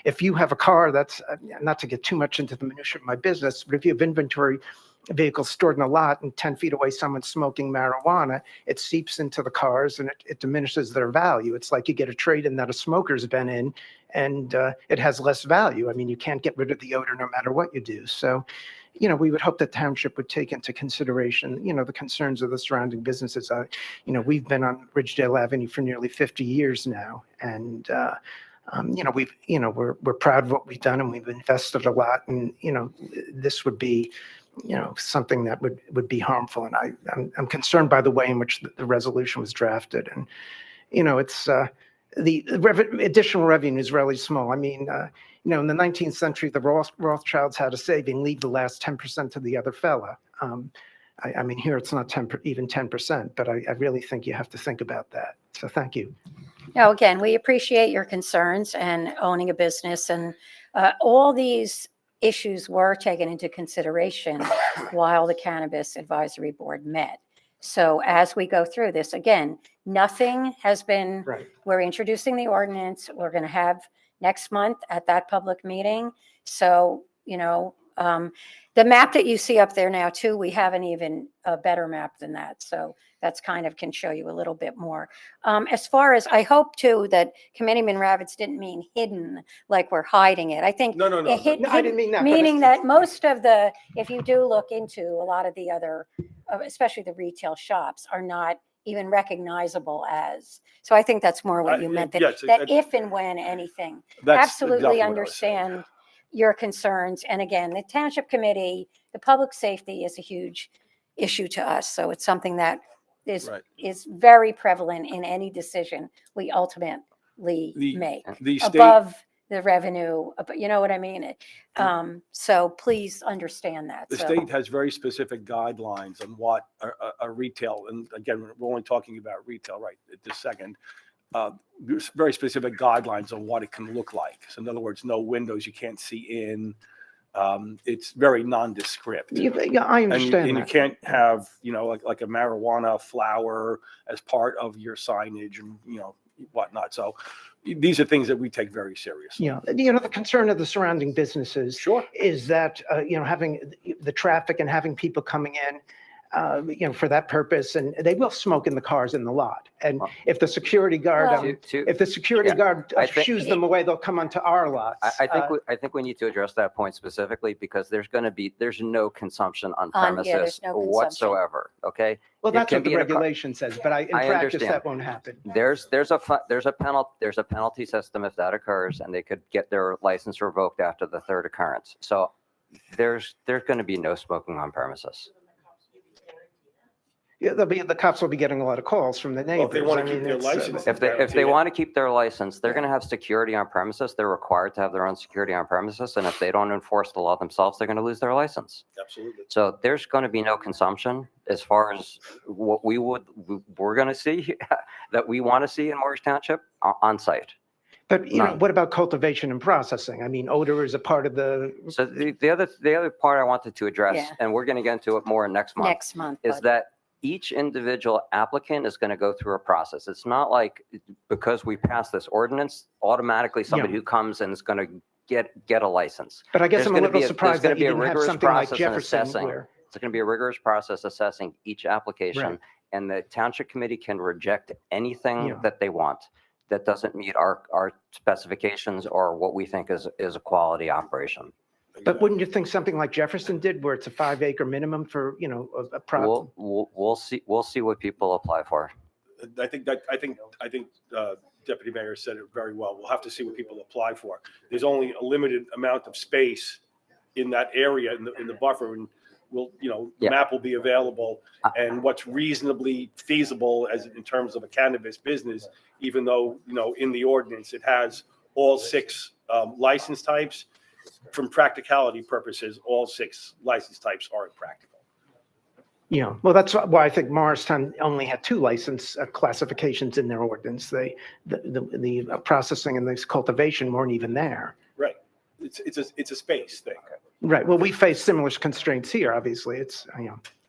If you have a car that's, not to get too much into the minutiae of my business, but if you have inventory vehicles stored in a lot and 10 feet away someone's smoking marijuana, it seeps into the cars and it diminishes their value. It's like you get a trade-in that a smoker's been in, and it has less value. I mean, you can't get rid of the odor no matter what you do. So, we would hope that Township would take into consideration, the concerns of the surrounding businesses. We've been on Ridgedale Avenue for nearly 50 years now, and we're proud of what we've done, and we've invested a lot, and this would be something that would be harmful. And I'm concerned by the way in which the resolution was drafted. And, it's the additional revenue is really small. I mean, in the 19th century, the Rothschilds had a saying, leave the last 10% to the other fella. I mean, here it's not even 10%, but I really think you have to think about that. So thank you. No, again, we appreciate your concerns and owning a business, and all these issues were taken into consideration while the Cannabis Advisory Board met. So as we go through this, again, nothing has been, Right. We're introducing the ordinance. We're going to have next month at that public meeting. So, the map that you see up there now too, we haven't even a better map than that. So that's kind of can show you a little bit more. As far as, I hope too that Committeeman Ravitz didn't mean hidden, like we're hiding it. I think No. No, I didn't mean that. but meaning it's- that most of the, if you do look into a lot of the other, especially the retail shops, are not even recognizable as. So I think that's more what you meant, that, yes, that if and when anything. That's Absolutely exactly what I was saying. understand your concerns. And again, the Township Committee, the public safety is a huge issue to us. So it's something that Right. is very prevalent in any decision we ultimately make. The state, Above the revenue, but you know what I mean? So please understand that. the So- state has very specific guidelines on what a retail, and again, we're only talking about retail right at this second. There's very specific guidelines on what it can look like. So in other words, no windows, you can't see in. It's very nondescript. Yeah, I understand And you that. can't have, like a marijuana flower as part of your signage and, whatnot. So these are things that we take very seriously. Yeah, the concern of the surrounding businesses Sure. is that, having the traffic and having people coming in, for that purpose, and they will smoke in the cars in the lot. And if the security guard, Well- if the security Yeah, guard I think- shoos them away, they'll come onto our lots. I think we need to address that point specifically, because there's no consumption on Yeah, premises there's no consumption. whatsoever. Okay. Well, it that's can what the be in a car- regulation says, but in I practice, understand. that won't happen. There's a penalty system if that occurs, and they could get their license revoked after the third occurrence. So there's going to be no smoking on premises. Yeah, the cops will be getting a lot of calls from the Well, if they neighbors. want I to keep mean, their it's, license. If they want to keep their license, they're going to have security on premises. They're required to have their own security on premises. And if they don't enforce the law themselves, they're going to lose their license. Absolutely. So there's going to be no consumption as far as what we're going to see that we want to see in Morris Township on site. But, None. what about cultivation and processing? I mean, odor is a part of the, So the other part I wanted to address, Yeah. and we're going to get into it more next month, Next month. is but- that each individual applicant is going to go through a process. It's not like because we passed this ordinance, automatically somebody who comes and is going to get a license. but I guess There's I'm a gonna little be surprised there's that you gonna be a didn't have rigorous something like process in Jefferson assessing. where. It's going to be a rigorous process assessing each application, Right. and the Township Committee can reject anything Yeah. that they want that doesn't meet our specifications or what we think is a quality operation. But wouldn't you think something like Jefferson did, where it's a 5-acre minimum for, a We'll see what people apply for. I think Deputy Mayor said it very well. We'll have to see what people apply for. There's only a limited amount of space in that area in the buffer, and the Yeah. map will be available, and what's reasonably feasible as in terms of a cannabis business, even though, in the ordinance, it has all 6 license types. From practicality purposes, all 6 license types aren't practical. Yeah, well, that's why I think Morristown only had 2 license classifications in their ordinance. The processing and the cultivation weren't even there. Right. It's a space thing. Right, well, we face similar constraints here, obviously. It's,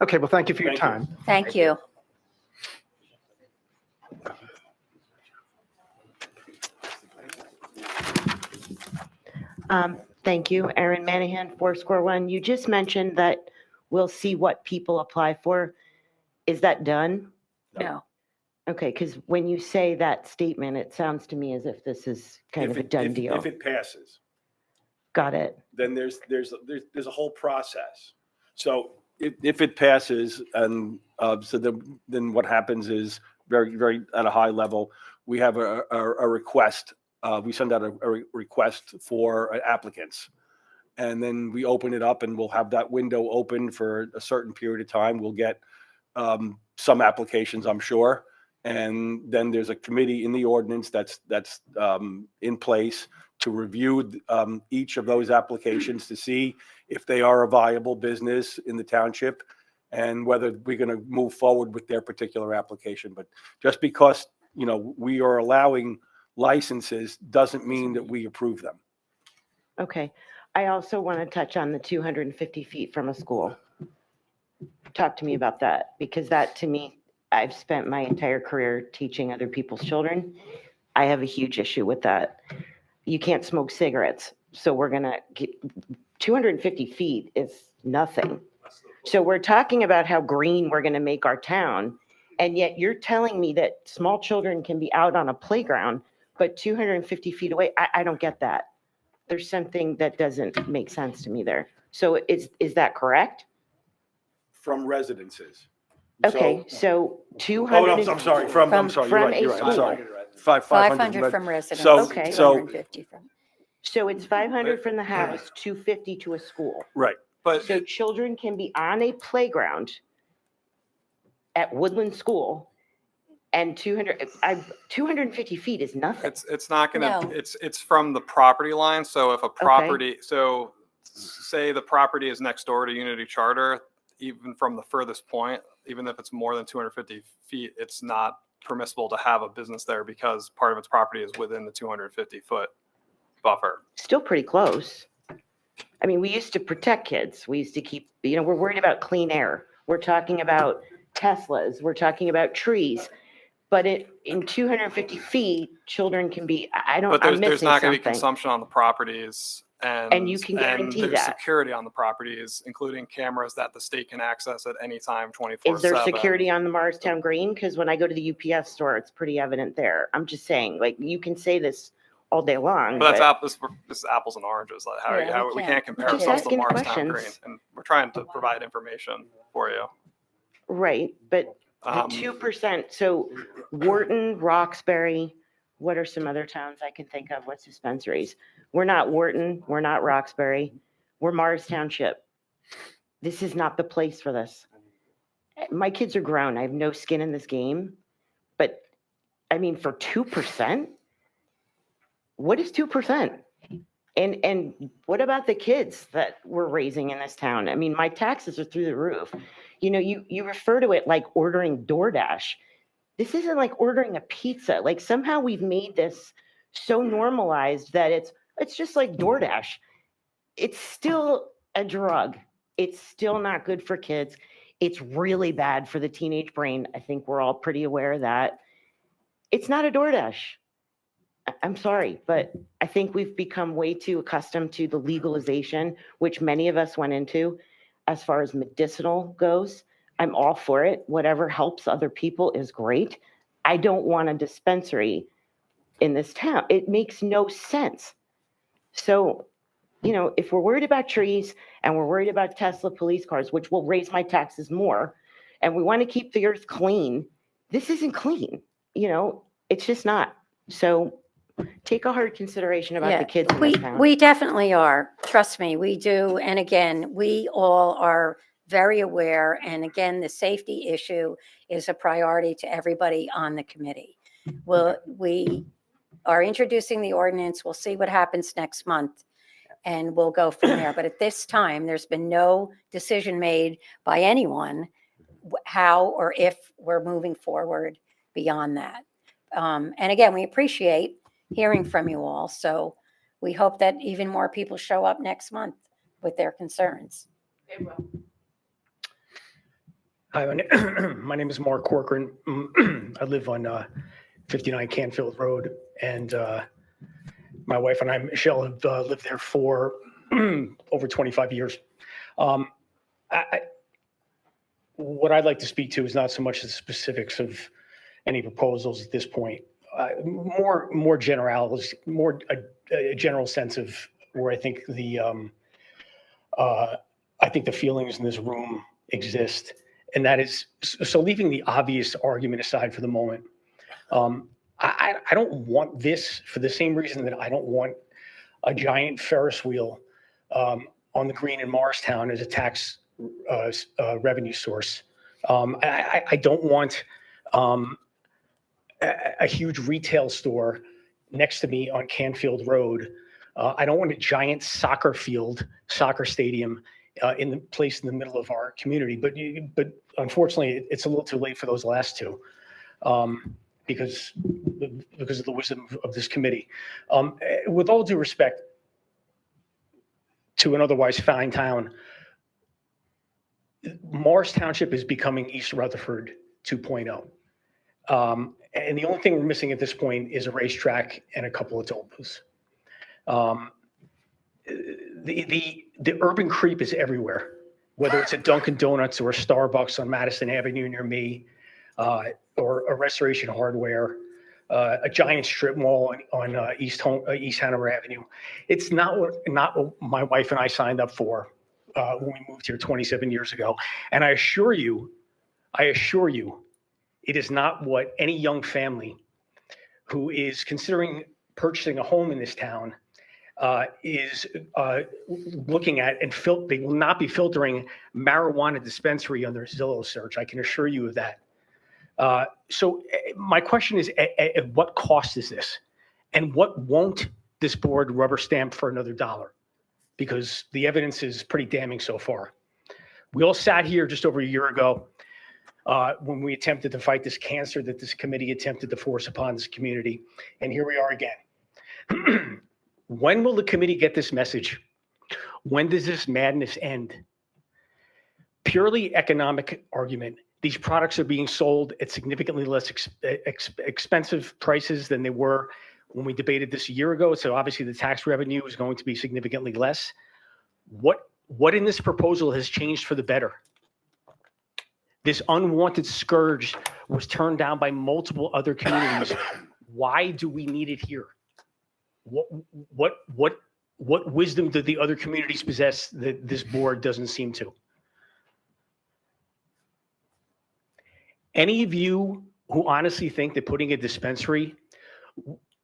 okay, well, thank you for your Thank you. time. Thank you. Thank you, Erin Manahan, 421. You just mentioned that we'll see what people apply for. Is that done? No. Okay, because when you say that statement, it sounds to me as if this is kind of a done deal. If it passes, Got it. then there's a whole process. So if it passes, and so then what happens is very, very at a high level, we have a request. We send out a request for applicants, and then we open it up, and we'll have that window open for a certain period of time. We'll get some applications, I'm sure, and then there's a committee in the ordinance that's in place to review each of those applications to see if they are a viable business in the township and whether we're going to move forward with their particular application. But just because, we are allowing licenses doesn't mean that we approve them. Okay. I also want to touch on the 250 feet from a school. Talk to me about that, because that, to me, I've spent my entire career teaching other people's children. I have a huge issue with that. You can't smoke cigarettes. So we're going to get 250 feet is nothing. So we're talking about how green we're going to make our town. And yet you're telling me that small children can be out on a playground, but 250 feet away, I don't get that. There's something that doesn't make sense to me there. So is that correct? From residences. Okay, so 200. I'm sorry. I'm sorry. You're right. You're right. I'm sorry. 500 from residents. Okay. 250 from. So it's 500 from the house, 250 to a school. Right. But So children can be on a playground at Woodland School, and 250 feet is nothing. It's not gonna, No. it's from the property line. So if a property, so say the property is next door to Unity Charter, even from the furthest point, even if it's more than 250 feet, it's not permissible to have a business there because part of its property is within the 250-foot buffer. Still pretty close. I mean, we used to protect kids. We used to keep, we're worried about clean air. We're talking about Teslas. We're talking about trees. But in 250 feet, children can be, But I'm there's missing not going to be something. consumption on the properties. And you can guarantee there's that. security on the properties, including cameras that the state can access at any time, 24/7. Is there security on the Morristown Green? Because when I go to the UPS store, it's pretty evident there. I'm just saying, you can say this all day long. But this is apples and oranges. Like we can't compare Just ourselves to asking Morristown Green, questions. and we're trying to provide information for you. Right, but the 2%, so Wharton, Roxbury, what are some other towns I can think of? What's dispensaries? We're not Wharton, we're not Roxbury, we're Mars Township. This is not the place for this. My kids are grown, I have no skin in this game, but I mean, for 2%? What is 2%? And what about the kids that we're raising in this town? I mean, my taxes are through the roof. You refer to it like ordering DoorDash. This isn't like ordering a pizza. Like somehow we've made this so normalized that it's just like DoorDash. It's still a drug. It's still not good for kids. It's really bad for the teenage brain. I think we're all pretty aware of that. It's not a DoorDash. I'm sorry, but I think we've become way too accustomed to the legalization, which many of us went into as far as medicinal goes. I'm all for it. Whatever helps other people is great. I don't want a dispensary in this town. It makes no sense. So, if we're worried about trees and we're worried about Tesla police cars, which will raise my taxes more, and we want to keep the earth clean, this isn't clean. It's just not. So take a hard consideration about Yeah, the kids in we, this town. we definitely are. Trust me, we do. And again, we all are very aware. And again, the safety issue is a priority to everybody on the committee. We are introducing the ordinance. We'll see what happens next month. And we'll go from there. But at this time, there's been no decision made by anyone how or if we're moving forward beyond that. And again, we appreciate hearing from you all. So we hope that even more people show up next month with their concerns. Hi, my name is Mark Corcoran. I live on 59 Canfield Road, and my wife and I, Michelle, have lived there for over 25 years. What I'd like to speak to is not so much the specifics of any proposals at this point. More generalities, more a general sense of where I think the feelings in this room exist, and that is so. Leaving the obvious argument aside for the moment, I don't want this for the same reason that I don't want a giant Ferris wheel on the green in Morristown as a tax revenue source. I don't want a huge retail store next to me on Canfield Road. I don't want a giant soccer stadium in the middle of our community. But unfortunately, it's a little too late for those last two. Because of the wisdom of this committee. With all due respect to an otherwise fine town, Morris Township is becoming East Rutherford 2.0. And the only thing we're missing at this point is a racetrack and a couple of toll booths. The urban creep is everywhere, whether it's a Dunkin' Donuts or a Starbucks on Madison Avenue near me, or a Restoration Hardware, a giant strip mall on East Hanover Avenue. It's not what my wife and I signed up for when we moved here 27 years ago. And I assure you, it is not what any young family who is considering purchasing a home in this town is looking at, and they will not be filtering marijuana dispensary on their Zillow search. I can assure you of that. So my question is, at what cost is this? And what won't this board rubber stamp for another dollar? Because the evidence is pretty damning so far. We all sat here just over a year ago when we attempted to fight this cancer that this committee attempted to force upon this community. And here we are again. When will the committee get this message? When does this madness end? Purely economic argument. These products are being sold at significantly less expensive prices than they were when we debated this a year ago. So obviously the tax revenue is going to be significantly less. What in this proposal has changed for the better? This unwanted scourge was turned down by multiple other communities. Why do we need it here? What wisdom do the other communities possess that this board doesn't seem to? Any of you who honestly think that putting a dispensary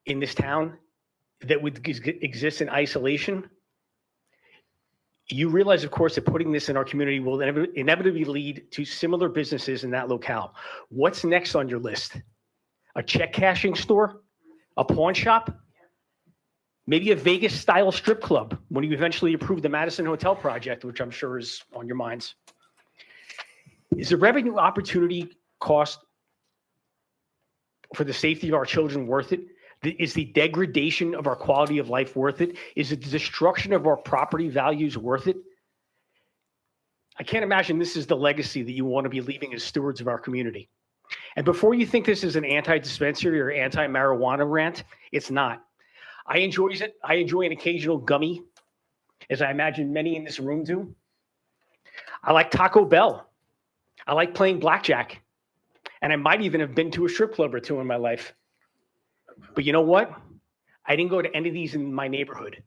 in this town that would exist in isolation, you realize, of course, that putting this in our community will inevitably lead to similar businesses in that locale. What's next on your list? A check cashing store? A pawn shop? Maybe a Vegas-style strip club when you eventually approve the Madison Hotel project, which I'm sure is on your minds. Is the revenue opportunity cost for the safety of our children worth it? Is the degradation of our quality of life worth it? Is the destruction of our property values worth it? I can't imagine this is the legacy that you want to be leaving as stewards of our community. And before you think this is an anti-dispensary or anti-marijuana rant, it's not. I enjoy it. I enjoy an occasional gummy, as I imagine many in this room do. I like Taco Bell. I like playing blackjack. And I might even have been to a strip club or two in my life. But you know what? I didn't go to any of these in my neighborhood.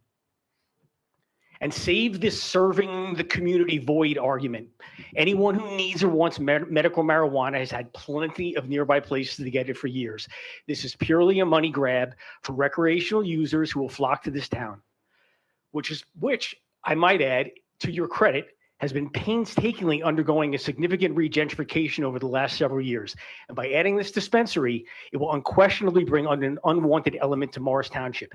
and save this serving the community void argument. Anyone who needs or wants medical marijuana has had plenty of nearby places to get it for years. This is purely a money grab for recreational users who will flock to this town, which I might add, to your credit, has been painstakingly undergoing a significant regentrification over the last several years. And by adding this dispensary, it will unquestionably bring an unwanted element to Morris Township.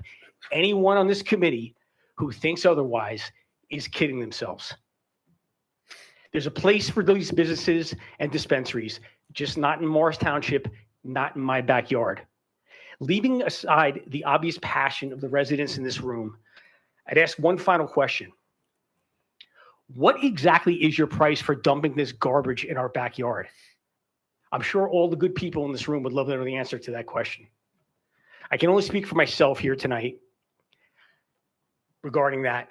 Anyone on this committee who thinks otherwise is kidding themselves. There's a place for these businesses and dispensaries, just not in Morris Township, not in my backyard. Leaving aside the obvious passion of the residents in this room, I'd ask one final question. What exactly is your price for dumping this garbage in our backyard? I'm sure all the good people in this room would love to know the answer to that question. I can only speak for myself here tonight regarding that.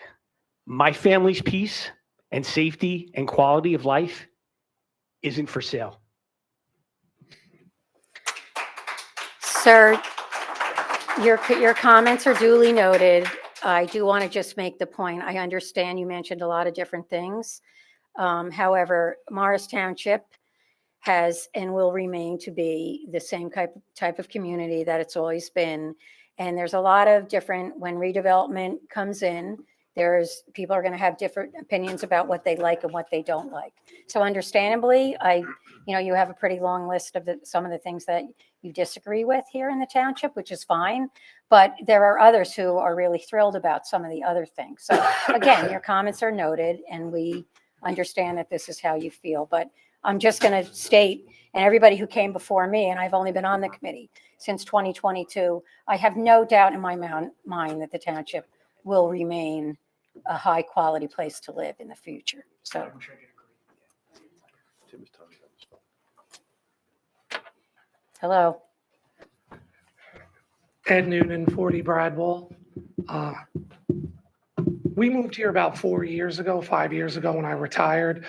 My family's peace and safety and quality of life isn't for sale. Sir, your comments are duly noted. I do want to just make the point, I understand you mentioned a lot of different things. However, Morris Township has and will remain to be the same type of community that it's always been. And there's a lot of different, when redevelopment comes in, people are going to have different opinions about what they like and what they don't like. So understandably, you have a pretty long list of some of the things that you disagree with here in the township, which is fine. But there are others who are really thrilled about some of the other things. So again, your comments are noted and we understand that this is how you feel. But I'm just going to state, and everybody who came before me, and I've only been on the committee since 2022, I have no doubt in my mind that the township will remain a high quality place to live in the future. So. Hello. Ed Noonan, 40 Bradwell. We moved here about 5 years ago when I retired.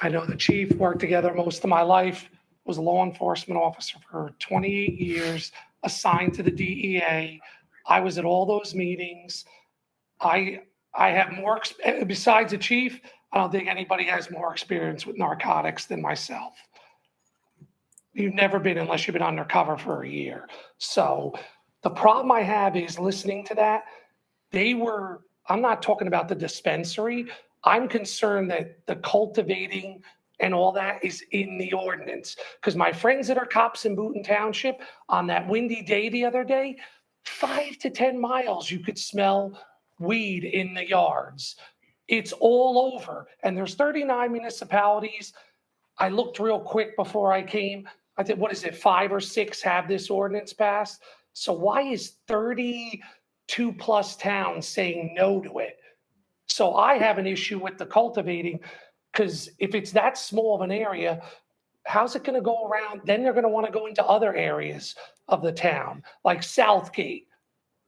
I know the chief, worked together most of my life, was a law enforcement officer for 28 years, assigned to the DEA. I was at all those meetings. I have more, besides the chief, I don't think anybody has more experience with narcotics than myself. You've never been, unless you've been undercover for a year. So the problem I have is listening to that. I'm not talking about the dispensary. I'm concerned that the cultivating and all that is in the ordinance. Because my friends that are cops in Boonton Township, on that windy day the other day, 5 to 10 miles, you could smell weed in the yards. It's all over. And there's 39 municipalities. I looked real quick before I came. I think, what is it, 5 or 6 have this ordinance passed? So why is 32 plus towns saying no to it? So I have an issue with the cultivating, because if it's that small of an area, how's it going to go around? Then they're going to want to go into other areas of the town, like Southgate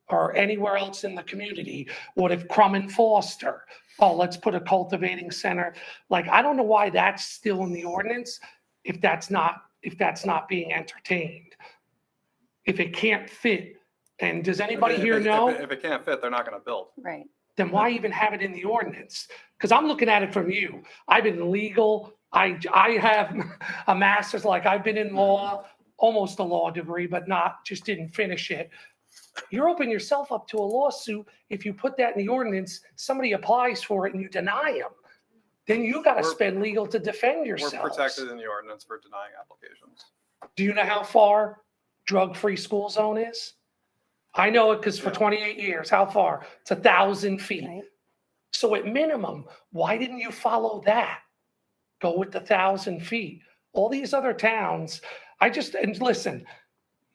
or anywhere else in the community. What if Crum and Foster? Oh, let's put a cultivating center. Like, I don't know why that's still in the ordinance if that's not being entertained. If it can't fit. And does anybody here know? If it can't fit, they're not going to build. Right. Then why even have it in the ordinance? Because I'm looking at it from you. I've been legal. I have a master's, like I've been in law, almost a law degree, but just didn't finish it. You're opening yourself up to a lawsuit if you put that in the ordinance, somebody applies for it and you deny them. Then you got to spend legal to defend yourself. We're protected in the ordinance for denying applications. Do you know how far drug-free school zone is? I know it because for 28 years, how far? It's 1,000 feet. Right. So at minimum, why didn't you follow that? Go with the 1,000 feet. All these other towns, and listen,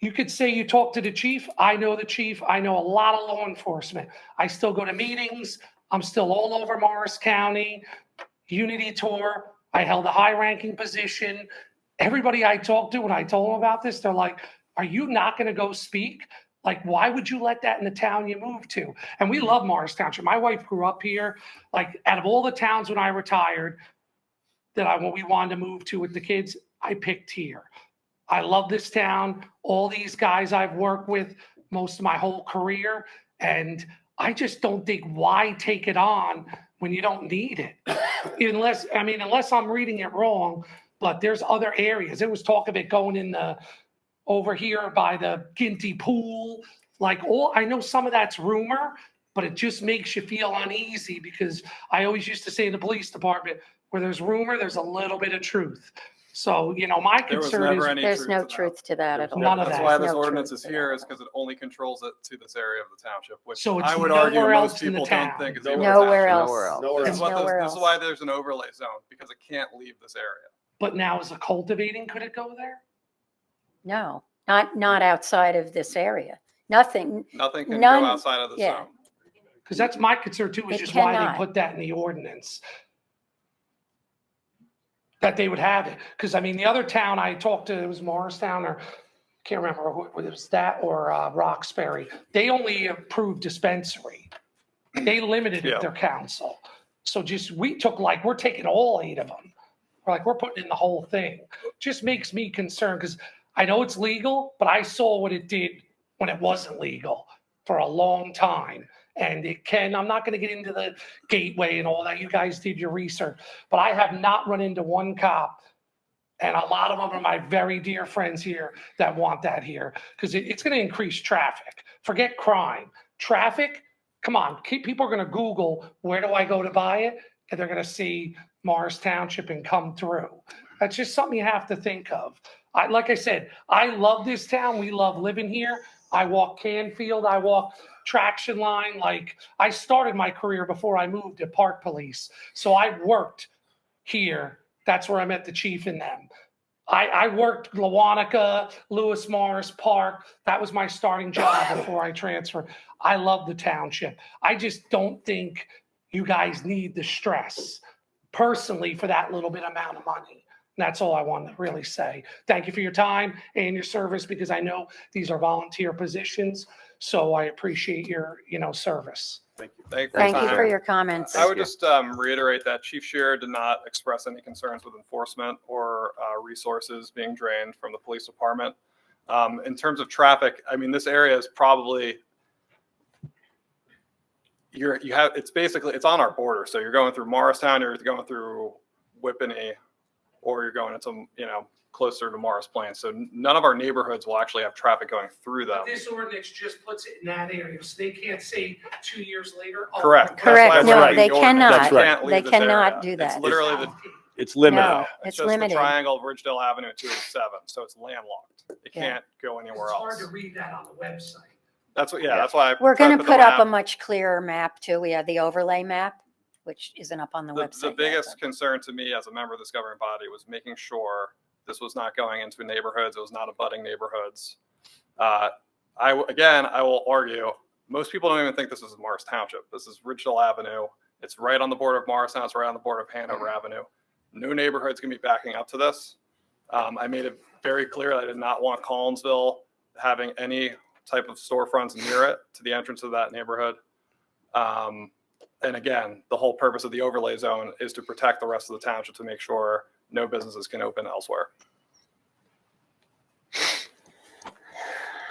you could say you talk to the chief. I know the chief. I know a lot of law enforcement. I still go to meetings. I'm still all over Morris County, Unity Tour. I held a high-ranking position. Everybody I talked to, when I told them about this, they're like, are you not going to go speak? Like, why would you let that in the town you moved to? And we love Morris Township. My wife grew up here. Like, out of all the towns when I retired when we wanted to move to with the kids, I picked here. I love this town. All these guys I've worked with most of my whole career. And I just don't think why take it on when you don't need it. Unless I'm reading it wrong, but there's other areas. There was talk of it going in over here by the Ginty pool. I know some of that's rumor, but it just makes you feel uneasy because I always used to say in the police department, where there's rumor, there's a little bit of truth. So, my There was concern never is any There's no to that. truth to that at all. None of That's that. why There's this no ordinance truth is to here, that. is because it only controls it to this area of the township, which So it's I would argue nowhere most else in the people don't town. think is even Nowhere a township. else. Nowhere else. Nowhere This else. is what Nowhere this is else. why there's an overlay zone, because it can't leave this area. But now as a cultivating, could it go there? No, not outside of this area. Nothing. Nothing can None- go outside of the yeah. zone. Because that's my concern too, is It just why they cannot. put that in the ordinance. That they would have it. Because the other town I talked to, it was Morristown or can't remember whether it was that or Roxbury. They only approved dispensary. They limited it, Yeah. their council. So we're taking all 8 of them. We're putting in the whole thing. Just makes me concerned because I know it's legal, but I saw what it did when it wasn't legal for a long time. And I'm not going to get into the gateway and all that. You guys did your research, but I have not run into one cop. And a lot of them are my very dear friends here that want that here because it's going to increase traffic. Forget crime. Traffic, come on. People are going to Google, where do I go to buy it? And they're going to see Morris Township and come through. That's just something you have to think of. Like I said, I love this town. We love living here. I walk Canfield. I walk Traction Line. I started my career before I moved to Park Police. So I worked here. That's where I met the chief and them. I worked Lawanica, Lewis Morris Park. That was my starting job before I transferred. I love the township. I just don't think you guys need the stress personally for that little bit amount of money. And that's all I wanted to really say. Thank you for your time and your service because I know these are volunteer positions. So I appreciate your, service. Thank you. Thank you for your comments. I would just reiterate that Chief Shearer did not express any concerns with enforcement or resources being drained from the police department. In terms of traffic, this area is probably it's on our border. So you're going through Morristown, you're going through Whippany, or you're going into closer to Morris Plains. So none of our neighborhoods will actually have traffic going through them. But this ordinance just puts it in that area, so they can't say 2 years later. Oh, Correct. Correct. That's why No, we're they writing the ordinance. cannot. They can't leave They this cannot area. do that. It's literally It's limited. No, it's it's just limited. the triangle of Ridgedale Avenue and 287. So it's landlocked. It Yeah. can't go anywhere It's hard else. to read that on the website. That's that's why I We're tried going to the put up a map. much clearer map too. We have the overlay map, which isn't up on the website. The yet, biggest concern to me as a member of this governing body was making sure this was not going into neighborhoods. It was not abutting neighborhoods. I will argue, most people don't even think this is Morris Township. This is Ridgedale Avenue. It's right on the border of Morristown. It's right on the border of Hanover Avenue. No neighborhood's going to be backing up to this. I made it very clear that I did not want Collinsville having any type of storefronts near it to the entrance of that neighborhood. And again, the whole purpose of the overlay zone is to protect the rest of the township to make sure no businesses can open elsewhere.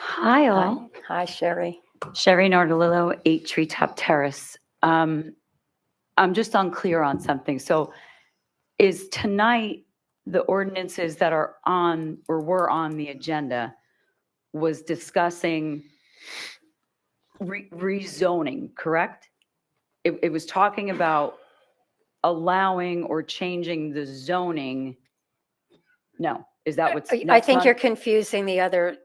Hi, all. Hi, Sherry. Sherry Nardolillo, 8 Treetop Terrace. I'm just unclear on something. So is tonight the ordinances that are on or were on the agenda was discussing rezoning, correct? It was talking about allowing or changing the zoning. No, is that what's I next think month? you're confusing the other,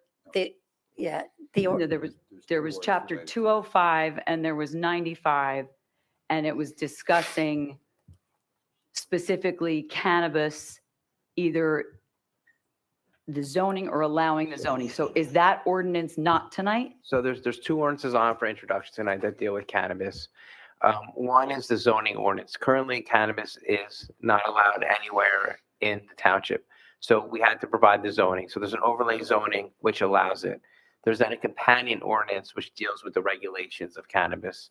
yeah. No, there was chapter 205 and there was 95, and it was discussing specifically cannabis, either the zoning or allowing the zoning. So is that ordinance not tonight? So there's 2 ordinances on for introduction tonight that deal with cannabis. One is the zoning ordinance. Currently, cannabis is not allowed anywhere in the township. So we had to provide the zoning. So there's an overlay zoning which allows it. There's then a companion ordinance which deals with the regulations of cannabis.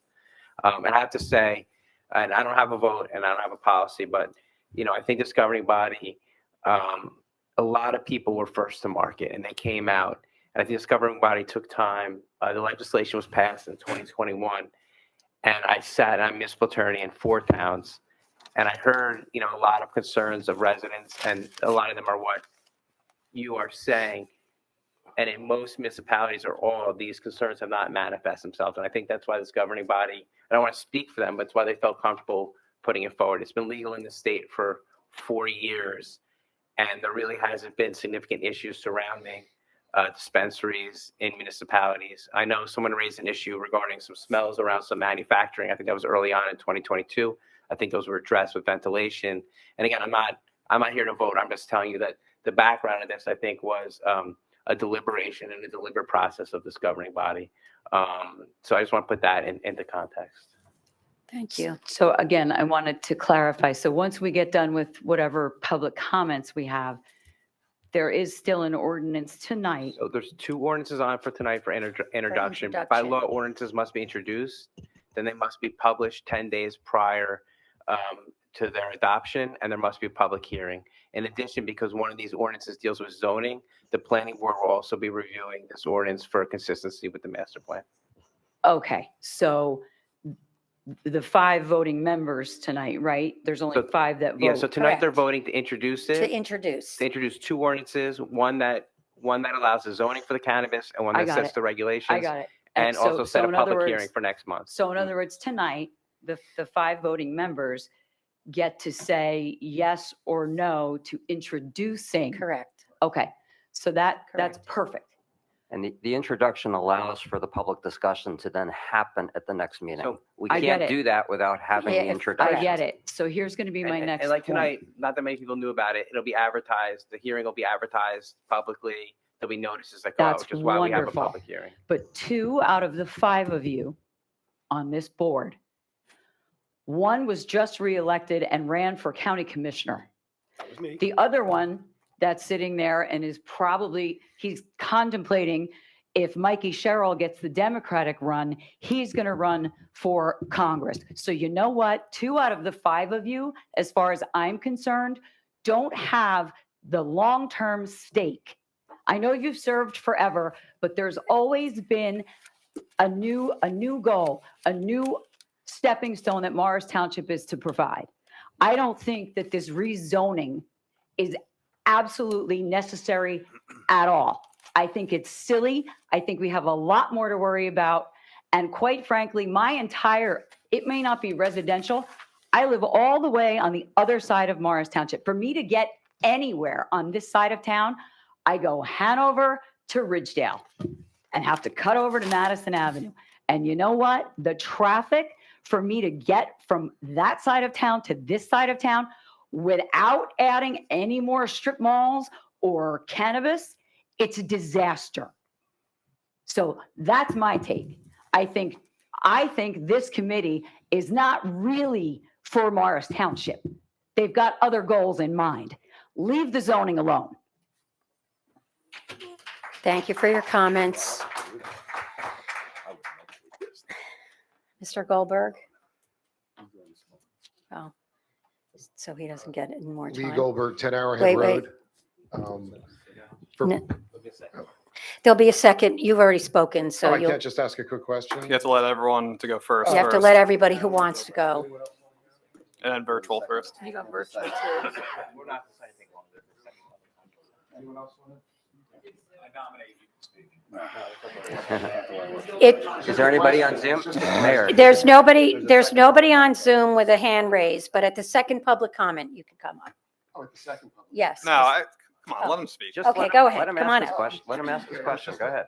And I have to say, and I don't have a vote and I don't have a policy, but I think this governing body, a lot of people were first to market and they came out. And I think this governing body took time. The legislation was passed in 2021. and I sat on municipal attorney in 4 towns, and I heard, a lot of concerns of residents, and a lot of them are what you are saying. And in most municipalities or all, these concerns have not manifest themselves. And I think that's why this governing body, I don't want to speak for them, but it's why they felt comfortable putting it forward. It's been legal in the state for 4 years, and there really hasn't been significant issues surrounding dispensaries in municipalities. I know someone raised an issue regarding some smells around some manufacturing. I think that was early on in 2022. I think those were addressed with ventilation. And again, I'm not here to vote. I'm just telling you that the background of this, I think, was a deliberation and a deliberate process of this governing body. So I just want to put that into context. Thank you. So again, I wanted to clarify. So once we get done with whatever public comments we have, there is still an ordinance tonight. So there's 2 ordinances on for tonight for introduction. By introduction. law, ordinances must be introduced, then they must be published 10 days prior to their adoption, and there must be a public hearing. In addition, because one of these ordinances deals with zoning, the planning board will also be reviewing this ordinance for consistency with the master plan. Okay, so the 5 voting members tonight, right? There's only 5 that vote. Yeah, so tonight they're Correct. voting to introduce it. To introduce. To introduce 2 ordinances, one that allows the zoning for the cannabis and one I that got sets it. the regulations. I got it. And so- also set so a in other public words- hearing for next month. So in other words, tonight, the 5 voting members get to say yes or no to introducing. Correct. Okay, so that's Correct. perfect. And the introduction allows for the public discussion to then happen at the next meeting. So We I get can't it. do that without having Yeah, the if- introduction. I get it. So here's going to be my And- next And like point. tonight, not that many people knew about it. It'll be advertised. The hearing will be advertised publicly. There'll be notices that go out, That's which is why we have a wonderful. public hearing. But 2 out of the 5 of you on this board, one was just reelected and ran for county commissioner. That was me. The other one that's sitting there and he's contemplating if Mikey Sherrill gets the Democratic run, he's going to run for Congress. So you know what? 2 out of the 5 of you, as far as I'm concerned, don't have the long-term stake. I know you've served forever, but there's always been a new goal, a new stepping stone that Morris Township is to provide. I don't think that this rezoning is absolutely necessary at all. I think it's silly. I think we have a lot more to worry about. And quite frankly, it may not be residential. I live all the way on the other side of Morris Township. For me to get anywhere on this side of town, I go Hanover to Ridgedale and have to cut over to Madison Avenue. And you know what? The traffic for me to get from that side of town to this side of town without adding any more strip malls or cannabis, it's a disaster. So that's my take. I think this committee is not really for Morris Township. They've got other goals in mind. Leave the zoning alone. Thank you for your comments. Mr. Goldberg? Oh, so he doesn't get any more Lee time. Goldberg, 10 Arrowhead Wait, wait. Road. For- No. There'll be a second. You've already spoken, so Oh, I you'll, can't just ask a quick question? You have to let everyone to go first. you have to first, let everybody who wants to go. and then virtual first. You got virtual too. Is there anybody on Zoom? Mayor? There's nobody on Zoom with a hand raised, but at the second public comment, you can come up. Oh, at the second public. Yes. No, come on, let him speak. Just Okay, let go him- ahead. Let him Come ask on his up. question. Let him ask his question. Go ahead.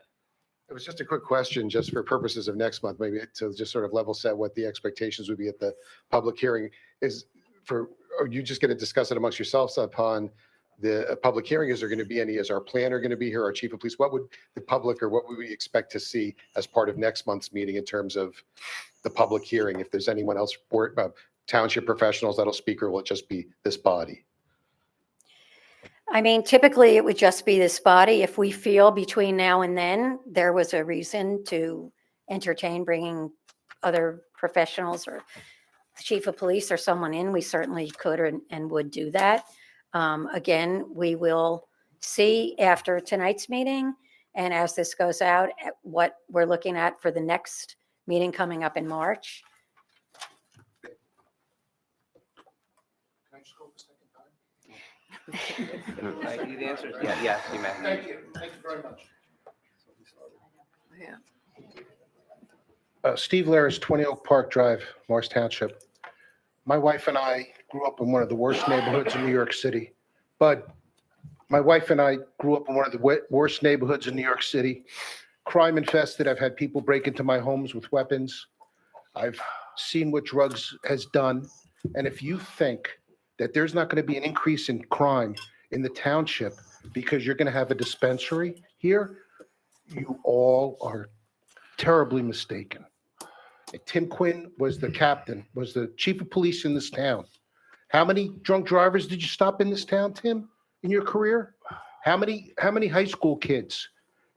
It was just a quick question, just for purposes of next month, maybe to just sort of level set what the expectations would be at the public hearing. Are you just going to discuss it amongst yourselves upon the public hearing? Is there going to be any, is our planner going to be here, our chief of police? What would the public, or what would we expect to see as part of next month's meeting in terms of the public hearing? If there's anyone else, township professionals that'll speak, or will it just be this body? I mean, typically it would just be this body. If we feel between now and then there was a reason to entertain bringing other professionals or the chief of police or someone in, we certainly could and would do that. Again, we will see after tonight's meeting and as this goes out at what we're looking at for the next meeting coming up in March. The answer is yes, you may. Thank you very much. Yeah. Steve Laris, 20 Oak Park Drive, Morris Township. My wife and I grew up in one of the worst neighborhoods in New York City. But my wife and I grew up in one of the worst neighborhoods in New York City. Crime infested. I've had people break into my homes with weapons. I've seen what drugs has done. And if you think that there's not going to be an increase in crime in the township because you're going to have a dispensary here, you all are terribly mistaken. Tim Quinn was the captain, was the chief of police in this town. How many drunk drivers did you stop in this town, Tim, in your career? How many high school kids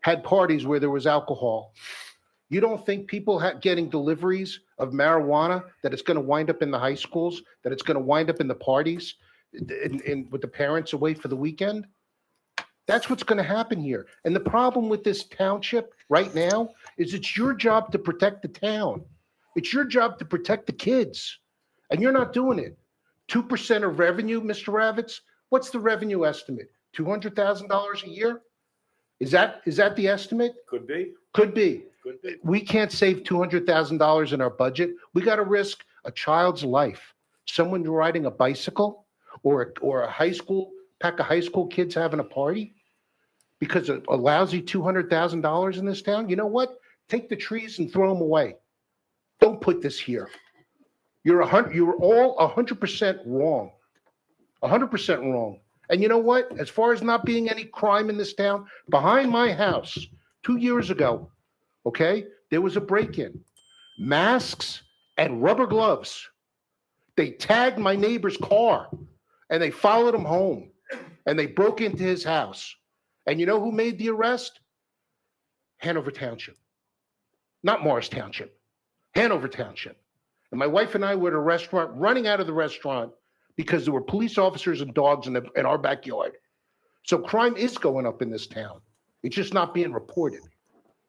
had parties where there was alcohol? You don't think people getting deliveries of marijuana, that it's going to wind up in the high schools, that it's going to wind up in the parties with the parents away for the weekend? That's what's going to happen here. And the problem with this township right now is it's your job to protect the town. It's your job to protect the kids. And you're not doing it. 2% of revenue, Mr. Ravitz? What's the revenue estimate? $200,000 a year? Is that the estimate? Could be. Could be. Could be. We can't save $200,000 in our budget. We got to risk a child's life. Someone riding a bicycle or a pack of high school kids having a party because of a lousy $200,000 in this town. You know what? Take the trees and throw them away. Don't put this here. You're all 100% wrong. 100% wrong. And you know what? As far as not being any crime in this town, behind my house 2 years ago, okay, there was a break-in. Masks and rubber gloves. They tagged my neighbor's car and they followed him home and they broke into his house. And you know who made the arrest? Hanover Township. Not Morris Township. Hanover Township. And my wife and I were at a restaurant, running out of the restaurant because there were police officers and dogs in our backyard. So crime is going up in this town. It's just not being reported.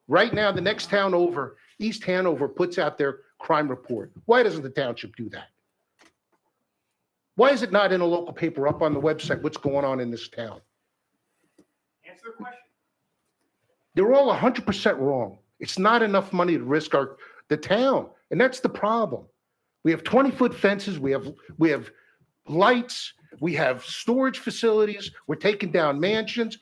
Right now, the next town over, East Hanover, puts out their crime report. Why doesn't the township do that? Why is it not in a local paper up on the website what's going on in this town? Answer the question. They're all 100% wrong. It's not enough money to risk the town, and that's the problem. We have 20-foot fences. We have lights. We have storage facilities. We're taking down mansions.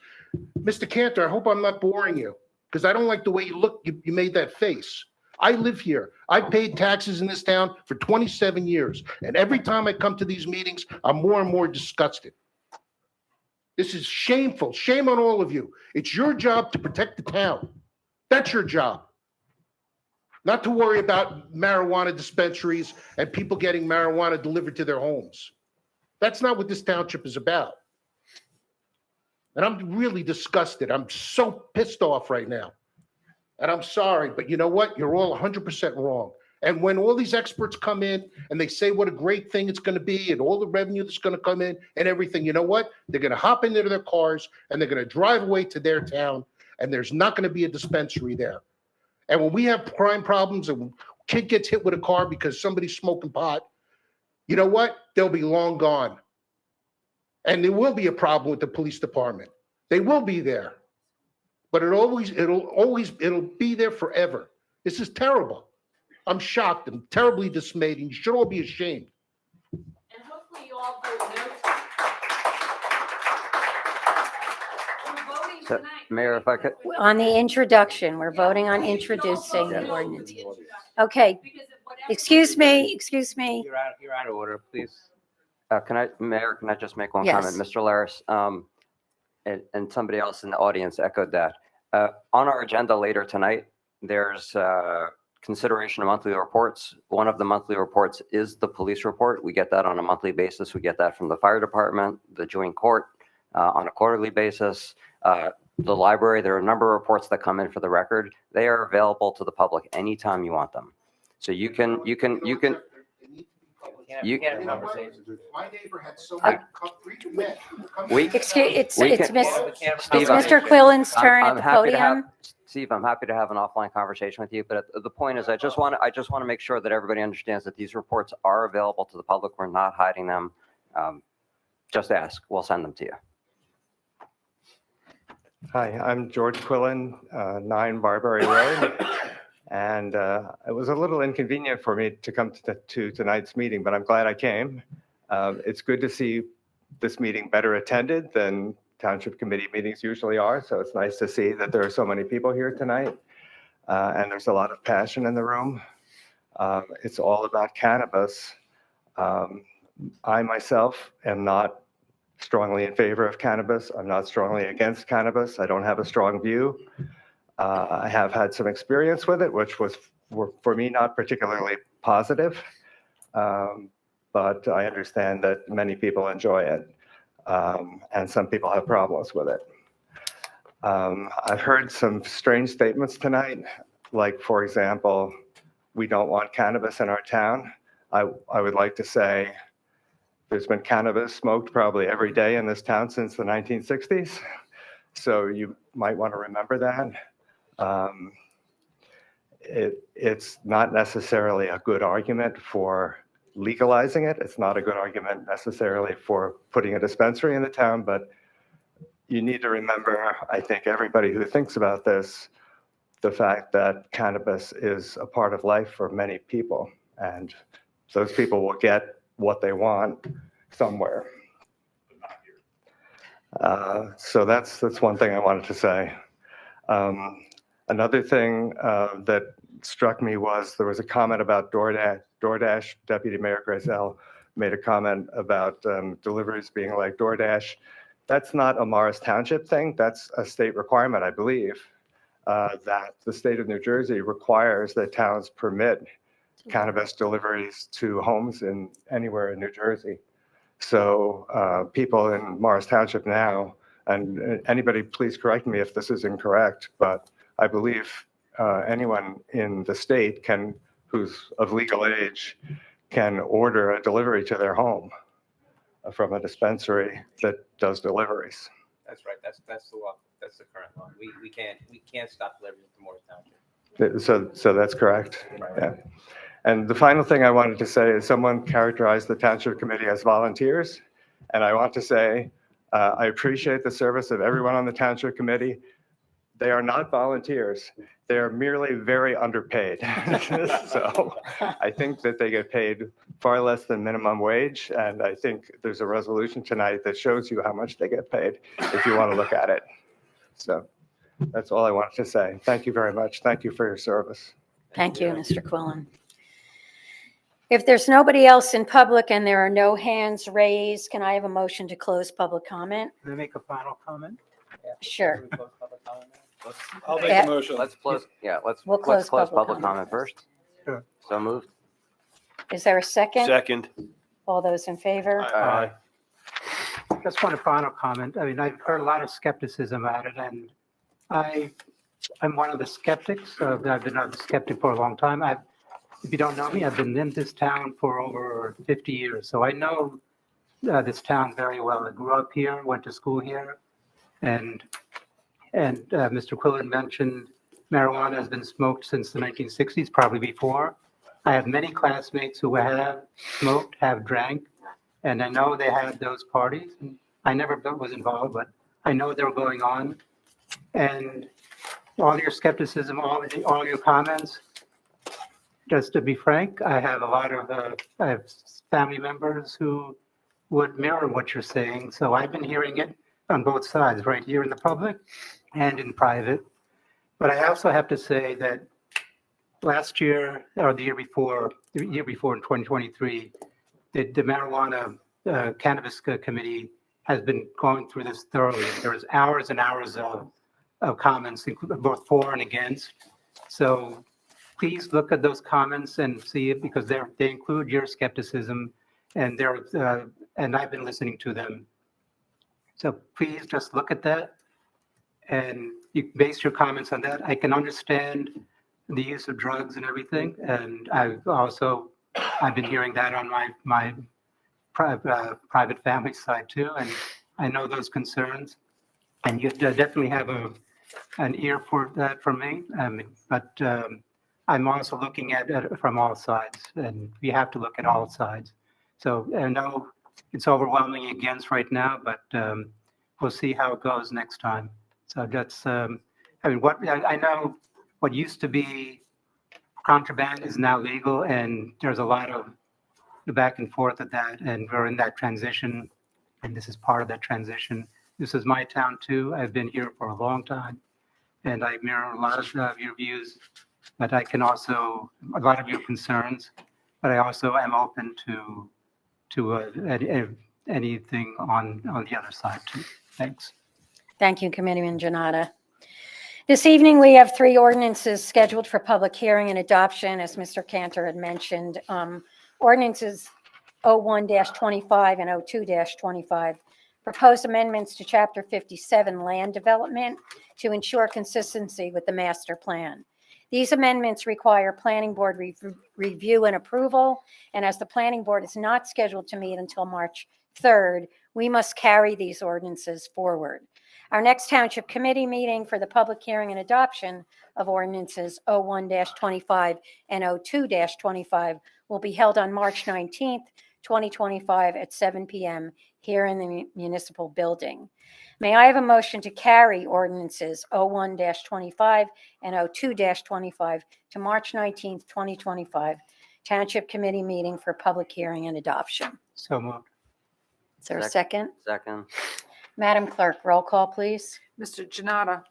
Mr. Cantor, I hope I'm not boring you because I don't like the way you look. You made that face. I live here. I've paid taxes in this town for 27 years, and every time I come to these meetings, I'm more and more disgusted. This is shameful. Shame on all of you. It's your job to protect the town. That's your job. Not to worry about marijuana dispensaries and people getting marijuana delivered to their homes. That's not what this township is about. And I'm really disgusted. I'm so pissed off right now. And I'm sorry, but you know what? You're all 100% wrong. And when all these experts come in and they say what a great thing it's going to be and all the revenue that's going to come in and everything, you know what? They're going to hop into their cars and they're going to drive away to their town, and there's not going to be a dispensary there. And when we have crime problems and a kid gets hit with a car because somebody's smoking pot, you know what? They'll be long gone. And there will be a problem with the police department. They will be there. But it'll be there forever. This is terrible. I'm shocked. I'm terribly dismayed, and you should all be ashamed. And hopefully you all vote no. We're voting So, tonight. Mayor, if I could, On the introduction, we're voting on introducing the ordinance. Okay, excuse me. You're out of order, please. Mayor, can I just make one Yes. comment? Mr. Laris, and somebody else in the audience echoed that. On our agenda later tonight, there's consideration of monthly reports. One of the monthly reports is the police report. We get that on a monthly basis. We get that from the fire department, the joint court on a quarterly basis. The library, there are a number of reports that come in for the record. They are available to the public anytime you want them. So you can. My neighbor had someone come, 3 men. It's We it's can- Miss, Steve, it's Mr. Quillen's turn at I'm the happy to have- podium. Steve, I'm happy to have an offline conversation with you, but the point is, I just want to make sure that everybody understands that these reports are available to the public. We're not hiding them. just ask. We'll send them to you. Hi, I'm George Quillen, 9 Barbary Road. And it was a little inconvenient for me to come to tonight's meeting, but I'm glad I came. It's good to see this meeting better attended than Township Committee meetings usually are. So it's nice to see that there are so many people here tonight. And there's a lot of passion in the room. It's all about cannabis. I myself am not strongly in favor of cannabis. I'm not strongly against cannabis. I don't have a strong view. I have had some experience with it, which was, for me, not particularly positive. But I understand that many people enjoy it, and some people have problems with it. I've heard some strange statements tonight, like, for example, we don't want cannabis in our town. I would like to say there's been cannabis smoked probably every day in this town since the 1960s. So you might want to remember that. It's not necessarily a good argument for legalizing it. It's not a good argument necessarily for putting a dispensary in the town, but you need to remember, I think everybody who thinks about this, the fact that cannabis is a part of life for many people, and those people will get what they want somewhere. So that's one thing I wanted to say. Another thing that struck me was there was a comment about DoorDash. Deputy Mayor Grayzel made a comment about deliveries being like DoorDash. That's not a Morris Township thing. That's a state requirement, I believe, that the state of New Jersey requires that towns permit cannabis deliveries to homes in anywhere in New Jersey. So people in Morris Township now, and anybody please correct me if this is incorrect, but I believe anyone in the state who's of legal age can order a delivery to their home from a dispensary that does deliveries. That's right. That's the law. That's the current law. We can't stop deliveries to Morris Township. So that's correct. Yeah. And the final thing I wanted to say is someone characterized the Township Committee as volunteers. And I want to say, I appreciate the service of everyone on the Township Committee. They are not volunteers. They are merely very underpaid. So I think that they get paid far less than minimum wage. And I think there's a resolution tonight that shows you how much they get paid if you want to look at it. So that's all I wanted to say. Thank you very much. Thank you for your service. Thank you, Mr. Quillen. If there's nobody else in public and there are no hands raised, can I have a motion to close public comment? Can I make a final comment? Sure. I'll make Yeah. a motion. Let's close We'll public comment. comment first. Sure. So moved. Is there a second? Second. All those in favor? Aye. Just one final comment. I mean, I've heard a lot of skepticism about it, and I'm one of the skeptics. I've been a skeptic for a long time. If you don't know me, I've been in this town for over 50 years, so I know this town very well. I grew up here, went to school here, and Mr. Quillen mentioned marijuana has been smoked since the 1960s, probably before. I have many classmates who have smoked, have drank, and I know they had those parties. And I never was involved, but I know they were going on. And all your skepticism, all your comments, just to be frank, I have a lot of I have family members who would mirror what you're saying. So I've been hearing it on both sides, right here in the public and in private. But I also have to say that last year or the year before in 2023, the marijuana cannabis committee has been going through this thoroughly. There's hours and hours of comments, both for and against. So please look at those comments and see it, because they include your skepticism, and and I've been listening to them. So please just look at that, and you base your comments on that. I can understand the use of drugs and everything, and I've been hearing that on my private family side too, and I know those concerns, and you definitely have an ear for that from me. But I'm also looking at it from all sides, and we have to look at all sides. So I know it's overwhelming against right now, but we'll see how it goes next time. So that's, I mean, I know what used to be contraband is now legal, and there's a lot of back and forth of that, and we're in that transition, and this is part of that transition. This is my town too. I've been here for a long time, and I mirror a lot of your views, but I can also, a lot of your concerns, but I also am open to anything on the other side too. Thanks. Thank you, Committeeman Jonnada. This evening, we have 3 ordinances scheduled for public hearing and adoption, as Mr. Cantor had mentioned. Ordinances 01-25 and 02-25. Proposed amendments to Chapter 57 Land Development to ensure consistency with the master plan. These amendments require planning board review and approval, and as the planning board is not scheduled to meet until March 3rd, we must carry these ordinances forward. Our next Township Committee meeting for the public hearing and adoption of ordinances 01-25 and 02-25 will be held on March 19th, 2025 at 7 p.m. here in the municipal building. May I have a motion to carry ordinances 01-25 and 02-25 to March 19th, 2025 Township Committee meeting for public hearing and adoption? So moved. Is there a second? Second. Madam Clerk, roll call, please. Mr. Jonnada,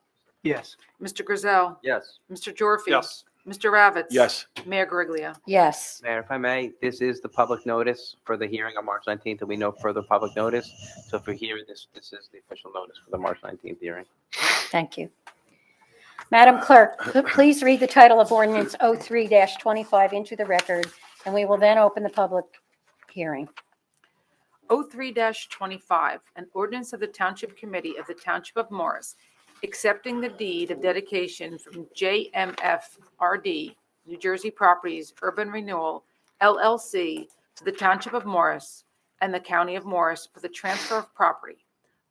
Yes. Mr. Grayzel, Yes. Mr. Gyorfy. Yes. Mr. Ravitz. Yes. Mayor Guariglia. Yes. Mayor, if I may, this is the public notice for the hearing on March 19th. There'll be no further public notice. So if we're hearing this, this is the official notice for the March 19th hearing. Thank you. Madam Clerk, please read the title of ordinance 03-25 into the record, and we will then open the public hearing. 03-25, an ordinance of the Township Committee of the Township of Morris, accepting the deed of dedication from JMFRD, New Jersey Properties Urban Renewal, LLC, to the Township of Morris and the County of Morris for the transfer of property,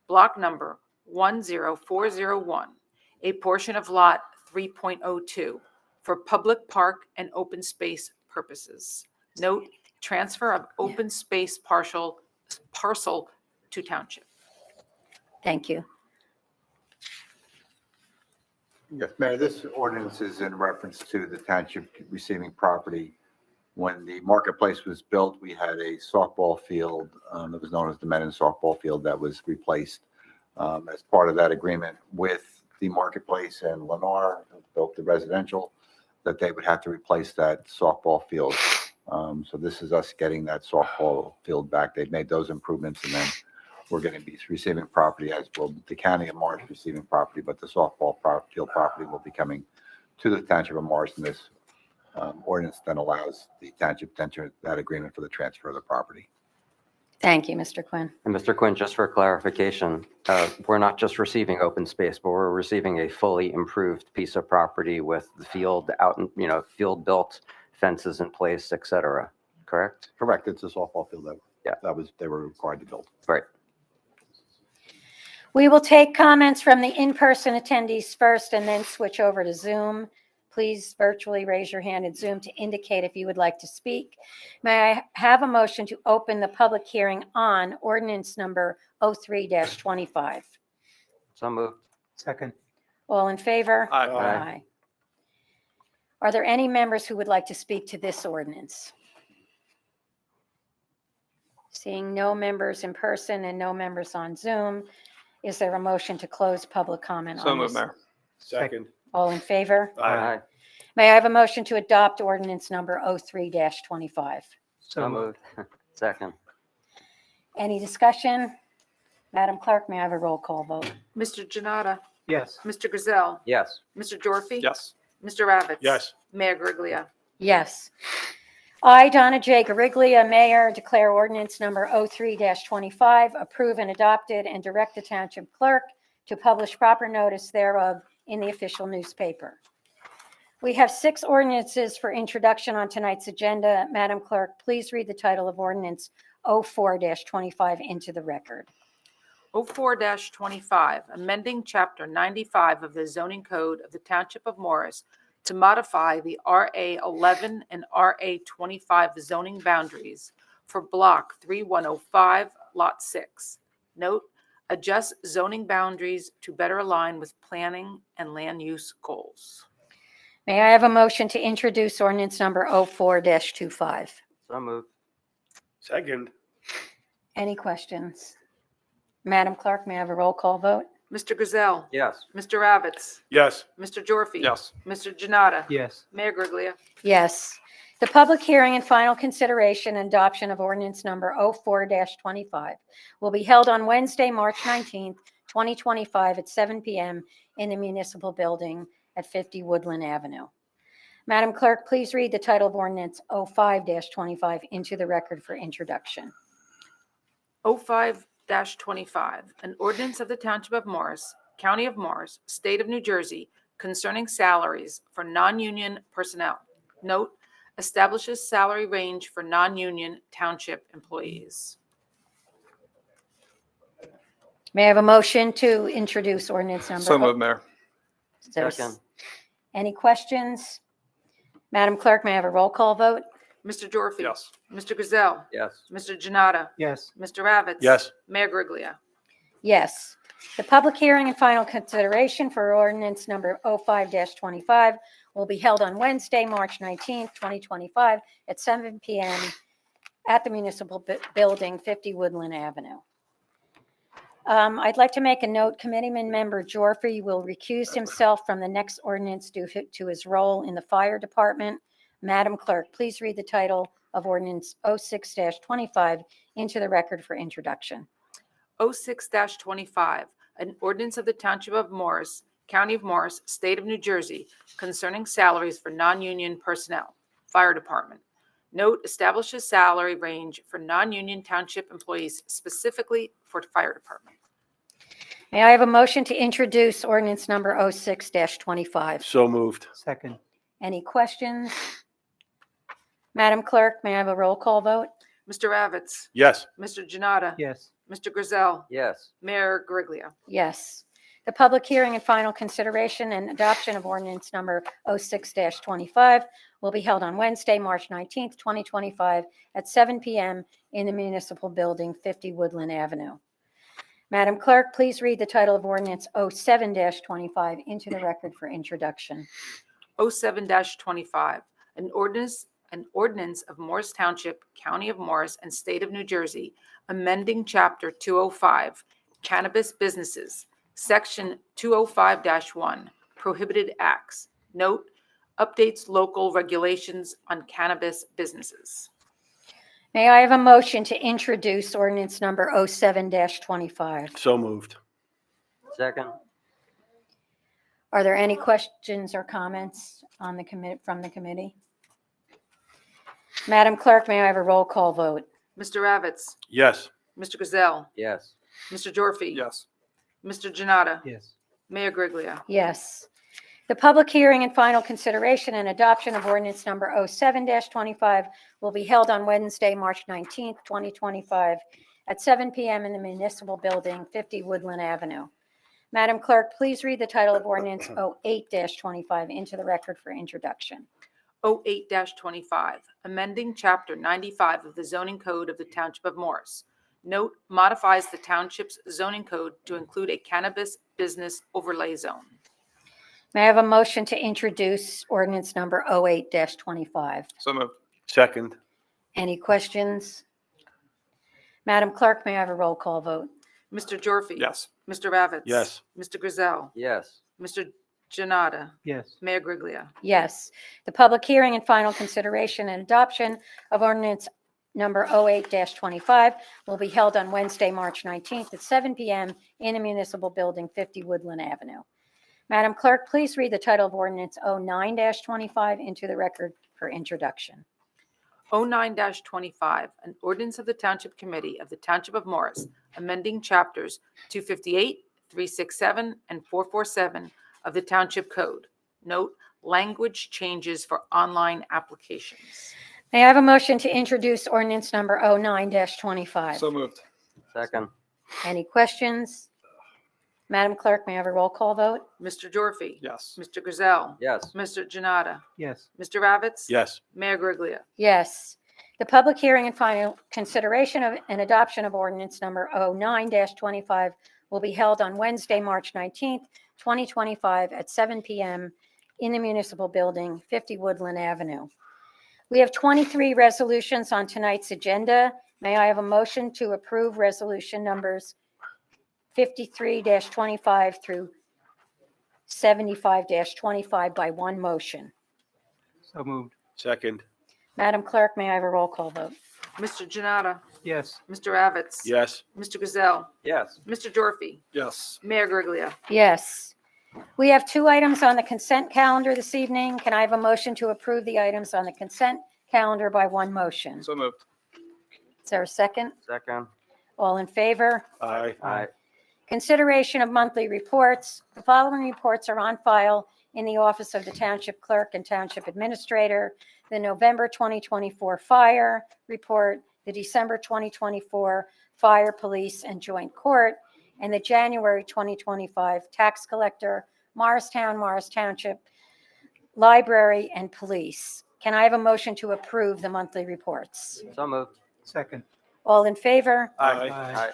block number 10401, a portion of lot 3.02, for public park and open space purposes. Note, transfer of open space parcel to Township. Thank you. Yes, Mayor, this ordinance is in reference to the township receiving property. When the marketplace was built, we had a softball field that was known as the Menin softball field that was replaced. As part of that agreement with the marketplace and Lennar, who built the residential, that they would have to replace that softball field. So this is us getting that softball field back. They've made those improvements, and then we're going to be receiving property, as will the County of Morris receiving property, but the softball field property will be coming to the Township of Morris, and this ordinance then allows the township to enter that agreement for the transfer of the property. Thank you, Mr. Quinn. And Mr. Quinn, just for clarification, we're not just receiving open space, but we're receiving a fully improved piece of property with the field out, and field built, fences in place, et cetera. Correct? Correct. It's a softball field Yeah. they were required to build. Right. We will take comments from the in-person attendees first and then switch over to Zoom. Please virtually raise your hand in Zoom to indicate if you would like to speak. May I have a motion to open the public hearing on ordinance number 03-25? So moved. Second. All in favor? Aye. Aye. Are there any members who would like to speak to this ordinance? Seeing no members in person and no members on Zoom, is there a motion to close public comment on So moved, this? Mayor. Second. All in favor? Aye. May I have a motion to adopt ordinance number 03-25? So moved. Second. Any discussion? Madam Clerk, may I have a roll call vote? Mr. Jonnada, Yes. Mr. Grayzel, Yes. Mr. Gyorfy. Yes. Mr. Ravitz. Yes. Mayor Guariglia. Yes. I, Donna J. Guariglia, Mayor, declare ordinance number 03-25 approved and adopted, and direct the Township Clerk to publish proper notice thereof in the official newspaper. We have 6 ordinances for introduction on tonight's agenda. Madam Clerk, please read the title of ordinance 04-25 into the record. 04-25, amending Chapter 95 of the Zoning Code of the Township of Morris to modify the RA 11 and RA 25 zoning boundaries for Block 3105, Lot 6. Note, adjust zoning boundaries to better align with planning and land use goals. May I have a motion to introduce ordinance number 04-25? So moved. Second. Any questions? Madam Clerk, may I have a roll call vote? Mr. Grayzel. Yes. Mr. Ravitz. Yes. Mr. Gyorfy. Yes. Mr. Jonnada. Yes. Mayor Griglia. Yes. The public hearing and final consideration and adoption of ordinance number 04-25 will be held on Wednesday, March 19th, 2025 at 7 p.m. in the municipal building at 50 Woodland Avenue. Madam Clerk, please read the title of ordinance 05-25 into the record for introduction. 05-25, an ordinance of the Township of Morris, County of Morris, State of New Jersey, concerning salaries for non-union personnel. Note, establishes salary range for non-union township employees. May I have a motion to introduce ordinance number? So moved, Mayor. Second. Any questions? Madam Clerk, may I have a roll call vote? Mr. Gyorfy. Yes. Mr. Grayzel. Yes. Mr. Jonnada. Yes. Mr. Ravitz. Yes. Mayor Griglia. Yes. The public hearing and final consideration for ordinance number 05-25 will be held on Wednesday, March 19th, 2025 at 7 p.m. at the municipal building, 50 Woodland Avenue. I'd like to make a note, Committeeman Member Gyorfy will recuse himself from the next ordinance due to his role in the fire department. Madam Clerk, please read the title of ordinance 06-25 into the record for introduction. 06-25, an ordinance of the Township of Morris, County of Morris, State of New Jersey, concerning salaries for non-union personnel, Fire Department. Note, establishes salary range for non-union township employees specifically for Fire Department. May I have a motion to introduce ordinance number 06-25? So moved. Second. Any questions? Madam Clerk, may I have a roll call vote? Mr. Ravitz. Yes. Mr. Jonnada. Yes. Mr. Grayzel. Yes. Mayor Griglia. Yes. The public hearing and final consideration and adoption of ordinance number 06-25 will be held on Wednesday, March 19th, 2025 at 7 p.m. in the municipal building, 50 Woodland Avenue. Madam Clerk, please read the title of ordinance 07-25 into the record for introduction. 07-25, an ordinance of Morris Township, County of Morris, and State of New Jersey, amending Chapter 205, Cannabis Businesses, Section 205-1, Prohibited Acts. Note, updates local regulations on cannabis businesses. May I have a motion to introduce ordinance number 07-25? So moved. Second. Are there any questions or comments on the from the committee? Madam Clerk, may I have a roll call vote? Mr. Ravitz. Yes. Mr. Grayzel. Yes. Mr. Gyorfy. Yes. Mr. Jonnada. Yes. Mayor Griglia. Yes. The public hearing and final consideration and adoption of ordinance number 07-25 will be held on Wednesday, March 19th, 2025 at 7 p.m. in the municipal building, 50 Woodland Avenue. Madam Clerk, please read the title of ordinance 08-25 into the record for introduction. 08-25, amending Chapter 95 of the Zoning Code of the Township of Morris. Note, modifies the township's zoning code to include a cannabis business overlay zone. May I have a motion to introduce ordinance number 08-25? So moved. Second. Any questions? Madam Clerk, may I have a roll call vote? Mr. Gyorfy. Yes. Mr. Ravitz. Yes. Mr. Grayzel. Yes. Mr. Jonnada. Yes. Mayor Griglia. Yes. The public hearing and final consideration and adoption of ordinance number 08-25 will be held on Wednesday, March 19th at 7 p.m. in the municipal building, 50 Woodland Avenue. Madam Clerk, please read the title of ordinance 09-25 into the record for introduction. 09-25, an ordinance of the Township Committee of the Township of Morris, amending chapters 258, 367, and 447 of the Township Code. Note, language changes for online applications. May I have a motion to introduce ordinance number 09-25? So moved. Second. Any questions? Madam Clerk, may I have a roll call vote? Mr. Gyorfy. Yes. Mr. Grayzel. Yes. Mr. Jonnada. Yes. Mr. Ravitz. Yes. Mayor Griglia. Yes. The public hearing and final consideration of an adoption of ordinance number 09-25 will be held on Wednesday, March 19th, 2025 at 7 p.m. in the municipal building, 50 Woodland Avenue. We have 23 resolutions on tonight's agenda. May I have a motion to approve resolution numbers 53-25 through 75-25 by one motion? So moved. Second. Madam Clerk, may I have a roll call vote? Mr. Jonnada. Yes. Mr. Ravitz. Yes. Mr. Grayzel. Yes. Mr. Gyorfy. Yes. Mayor Griglia. Yes. We have 2 items on the consent calendar this evening. Can I have a motion to approve the items on the consent calendar by one motion? So moved. Is there a second? Second. All in favor? Aye. Aye. Consideration of monthly reports. The following reports are on file in the office of the Township Clerk and Township Administrator. The November 2024 Fire Report, the December 2024 Fire, Police, and Joint Court, and the January 2025 Tax Collector, Morristown, Morris Township, Library, and Police. Can I have a motion to approve the monthly reports? So moved. Second. All in favor? Aye. Aye.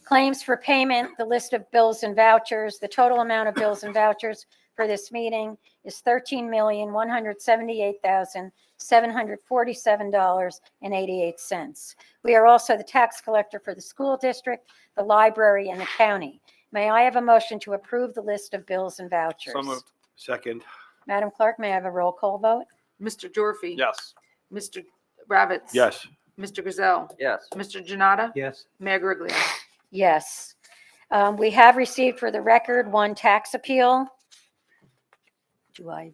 Claims for payment, the list of bills and vouchers. The total amount of bills and vouchers for this meeting is $13,178,747.88. We are also the tax collector for the school district, the library, and the county. May I have a motion to approve the list of bills and vouchers? So moved. Second. Madam Clerk, may I have a roll call vote? Mr. Gyorfy. Yes. Mr. Ravitz. Yes. Mr. Grayzel. Yes. Mr. Jonnada. Yes. Mayor Griglia. Yes. We have received for the record 1 tax appeal. Do I?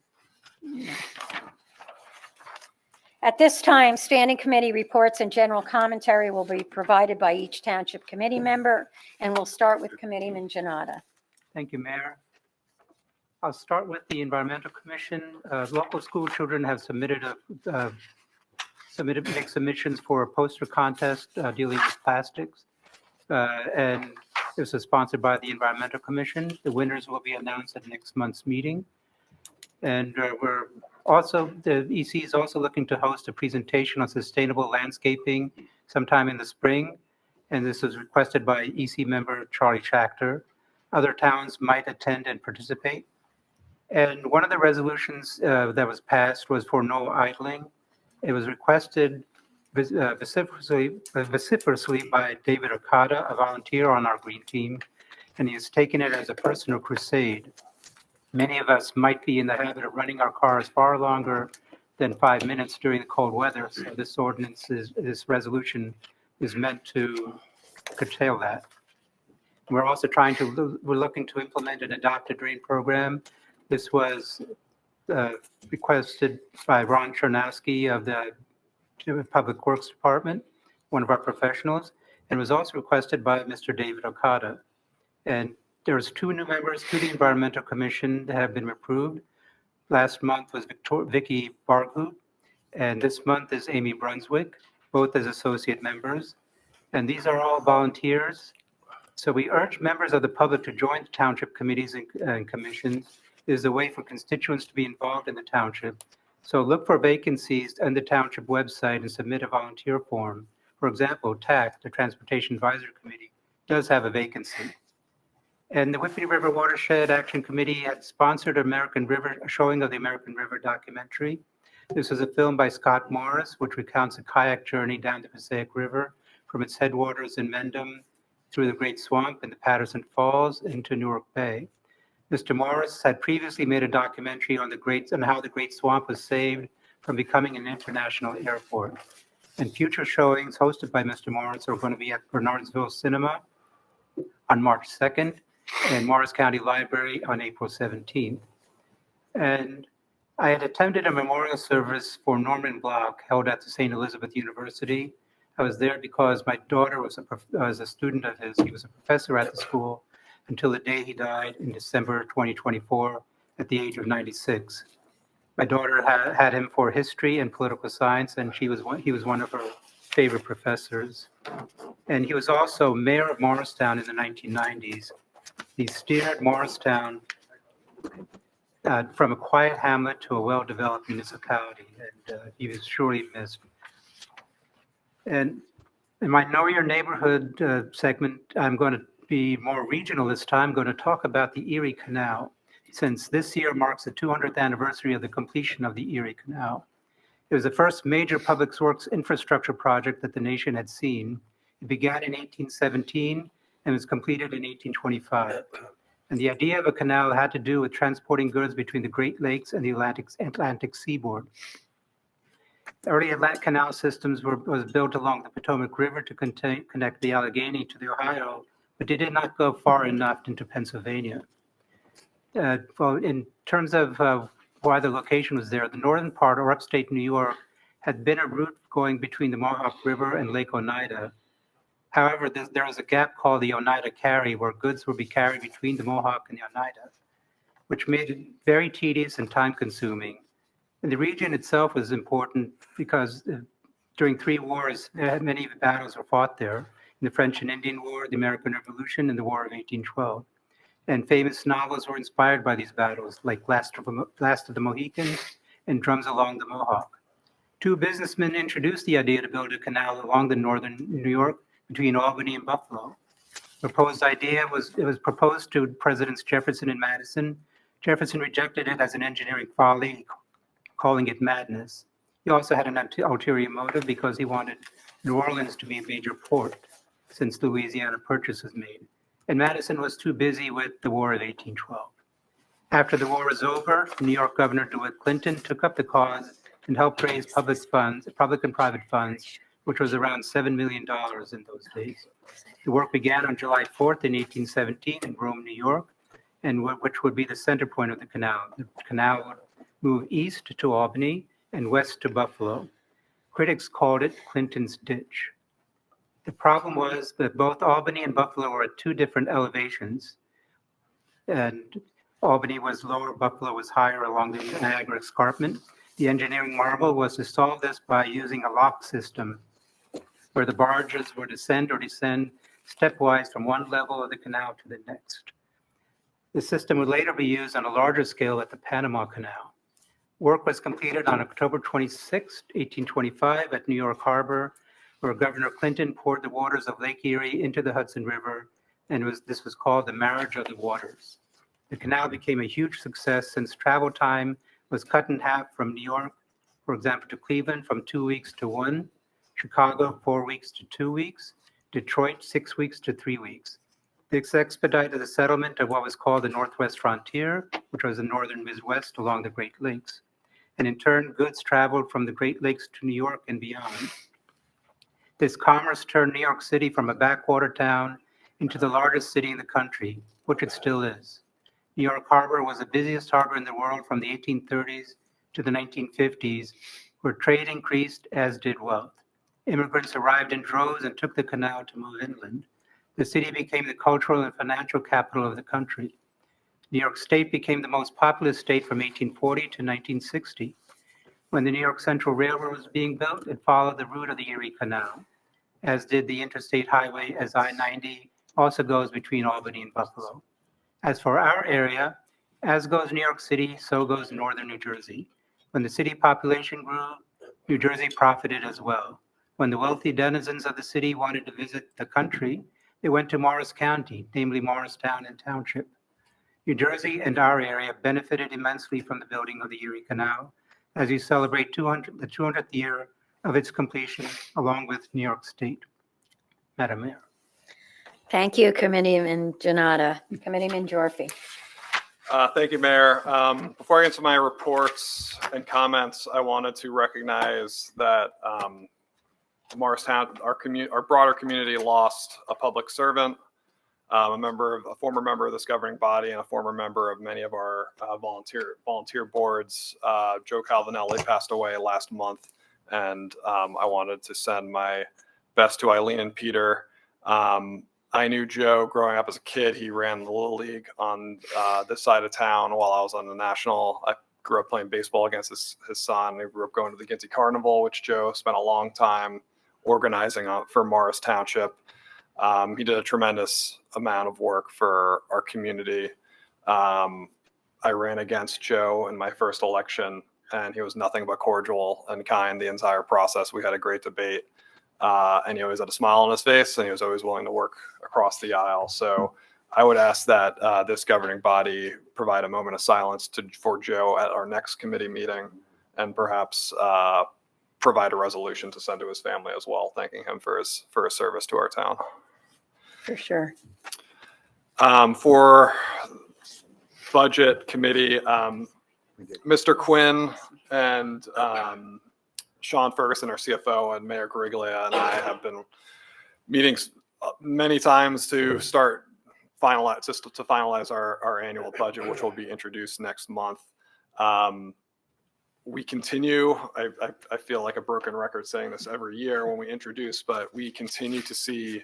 At this time, standing committee reports and general commentary will be provided by each township committee member, and we'll start with Committeeman Jonnada. Thank you, Mayor. I'll start with the Environmental Commission. Local school children have made submissions for a poster contest dealing with plastics. And this was sponsored by the Environmental Commission. The winners will be announced at next month's meeting. And the EC is also looking to host a presentation on sustainable landscaping sometime in the spring. And this was requested by EC member Charlie Schachter. Other towns might attend and participate. And one of the resolutions that was passed was for no idling. It was requested vociferously by David Okada, a volunteer on our green team, and he has taken it as a personal crusade. Many of us might be in the habit of running our cars far longer than 5 minutes during the cold weather, so this resolution is meant to curtail that. We're also we're looking to implement an adopt a drain program. This was requested by Ron Chernowski of the Public Works Department, one of our professionals, and was also requested by Mr. David Okada. And there's 2 new members to the Environmental Commission that have been approved. Last month was Vicky Bargu, and this month is Amy Brunswick, both as associate members. And these are all volunteers. So we urge members of the public to join the township committees and commissions. It is a way for constituents to be involved in the township. So look for vacancies on the township website and submit a volunteer form. For example, TAC, the Transportation Advisory Committee, does have a vacancy. And the Whippany River Watershed Action Committee had sponsored a showing of the American River documentary. This was a film by Scott Morris, which recounts a kayak journey down the Passaic River from its headwaters in Mendham through the Great Swamp and the Patterson Falls into Newark Bay. Mr. Morris had previously made a documentary on how the Great Swamp was saved from becoming an international airport. And future showings hosted by Mr. Morris are going to be at Bernardsville Cinema on March 2nd and Morris County Library on April 17th. And I had attended a memorial service for Norman Block held at the St. Elizabeth University. I was there because my daughter was a student of his. He was a professor at the school until the day he died in December 2024 at the age of 96. My daughter had him for history and political science, and he was one of her favorite professors. And he was also mayor of Morristown in the 1990s. He steered Morristown from a quiet hamlet to a well-developed municipality, and he was surely missed. And in my Know Your Neighborhood segment, I'm going to be more regional this time. I'm going to talk about the Erie Canal, since this year marks the 200th anniversary of the completion of the Erie Canal. It was the first major public works infrastructure project that the nation had seen. It began in 1817 and was completed in 1825. And the idea of a canal had to do with transporting goods between the Great Lakes and the Atlantic seaboard. The early Atlantic canal systems was built along the Potomac River to connect the Allegheny to the Ohio, but they did not go far enough into Pennsylvania. Well, in terms of why the location was there, the northern part, or upstate New York, had been a route going between the Mohawk River and Lake Oneida. However, there was a gap called the Oneida Carry, where goods would be carried between the Mohawk and the Oneida, which made it very tedious and time-consuming. And the region itself was important because during 3 wars, many battles were fought there: in the French and Indian War, the American Revolution, and the War of 1812. And famous novels were inspired by these battles, like Last of the Mohicans and Drums Along the Mohawk. 2 businessmen introduced the idea to build a canal along the northern New York between Albany and Buffalo. The proposed idea was proposed to Presidents Jefferson and Madison. Jefferson rejected it as an engineering folly, calling it madness. He also had an ulterior motive because he wanted New Orleans to be a major port since the Louisiana Purchase was made. And Madison was too busy with the War of 1812. After the war was over, New York Governor DeWitt Clinton took up the cause and helped raise public and private funds, which was around $7 million in those days. The work began on July 4th in 1817 in Rome, New York, and which would be the center point of the canal. The canal would move east to Albany and west to Buffalo. Critics called it Clinton's Ditch. The problem was that both Albany and Buffalo were at 2 different elevations, and Albany was lower, Buffalo was higher along the Niagara Escarpment. The engineering marvel was to solve this by using a lock system, where the barges would ascend or descend stepwise from one level of the canal to the next. The system would later be used on a larger scale at the Panama Canal. Work was completed on October 26, 1825 at New York Harbor, where Governor Clinton poured the waters of Lake Erie into the Hudson River, and this was called the Marriage of the Waters. The canal became a huge success since travel time was cut in half from New York, for example, to Cleveland from 2 weeks to 1, Chicago 4 weeks to 2 weeks, Detroit 6 weeks to 3 weeks. This expedited the settlement of what was called the Northwest Frontier, which was the northern Midwest along the Great Lakes. And in turn, goods traveled from the Great Lakes to New York and beyond. This commerce turned New York City from a backwater town into the largest city in the country, which it still is. New York Harbor was the busiest harbor in the world from the 1830s to the 1950s, where trade increased, as did wealth. Immigrants arrived in droves and took the canal to move inland. The city became the cultural and financial capital of the country. New York State became the most populous state from 1840 to 1960. When the New York Central Railroad was being built, it followed the route of the Erie Canal, as did the interstate highway, as I-90 also goes between Albany and Buffalo. As for our area, as goes New York City, so goes northern New Jersey. When the city population grew, New Jersey profited as well. When the wealthy denizens of the city wanted to visit the country, they went to Morris County, namely Morristown and Township. New Jersey and our area benefited immensely from the building of the Erie Canal, as we celebrate the 200th year of its completion, along with New York State. Madam Mayor. Thank you, Committeeman Jonnada. Committeeman Gyorfy. Thank you, Mayor. Before I get into my reports and comments, I wanted to recognize that Morristown, our broader community, lost a public servant, a former member of this governing body, and a former member of many of our volunteer boards. Joe Calvinelli passed away last month, and I wanted to send my best to Eileen and Peter. I knew Joe growing up as a kid. He ran the Little League on this side of town while I was on the national. I grew up playing baseball against his son. I grew up going to the Ginty Carnival, which Joe spent a long time organizing for Morris Township. He did a tremendous amount of work for our community. I ran against Joe in my first election, and he was nothing but cordial and kind the entire process. We had a great debate. And he always had a smile on his face, and he was always willing to work across the aisle. So I would ask that this governing body provide a moment of silence for Joe at our next committee meeting, and perhaps provide a resolution to send to his family as well, thanking him for his service to our town. For sure. For budget committee, Mr. Quinn and Sean Ferguson, our CFO, and Mayor Guariglia and I have been meeting many times to finalize our annual budget, which will be introduced next month. We continue, I feel like a broken record saying this every year when we introduce, but we continue to see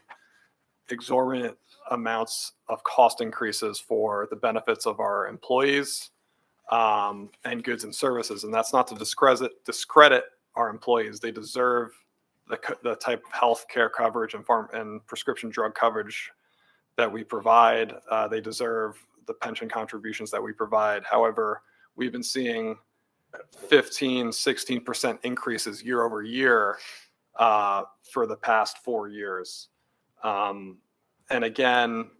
exorbitant amounts of cost increases for the benefits of our employees and goods and services. And that's not to discredit our employees. They deserve the type of health care coverage and prescription drug coverage that we provide. They deserve the pension contributions that we provide. However, we've been seeing 16% increases year over year for the past 4 years. And again,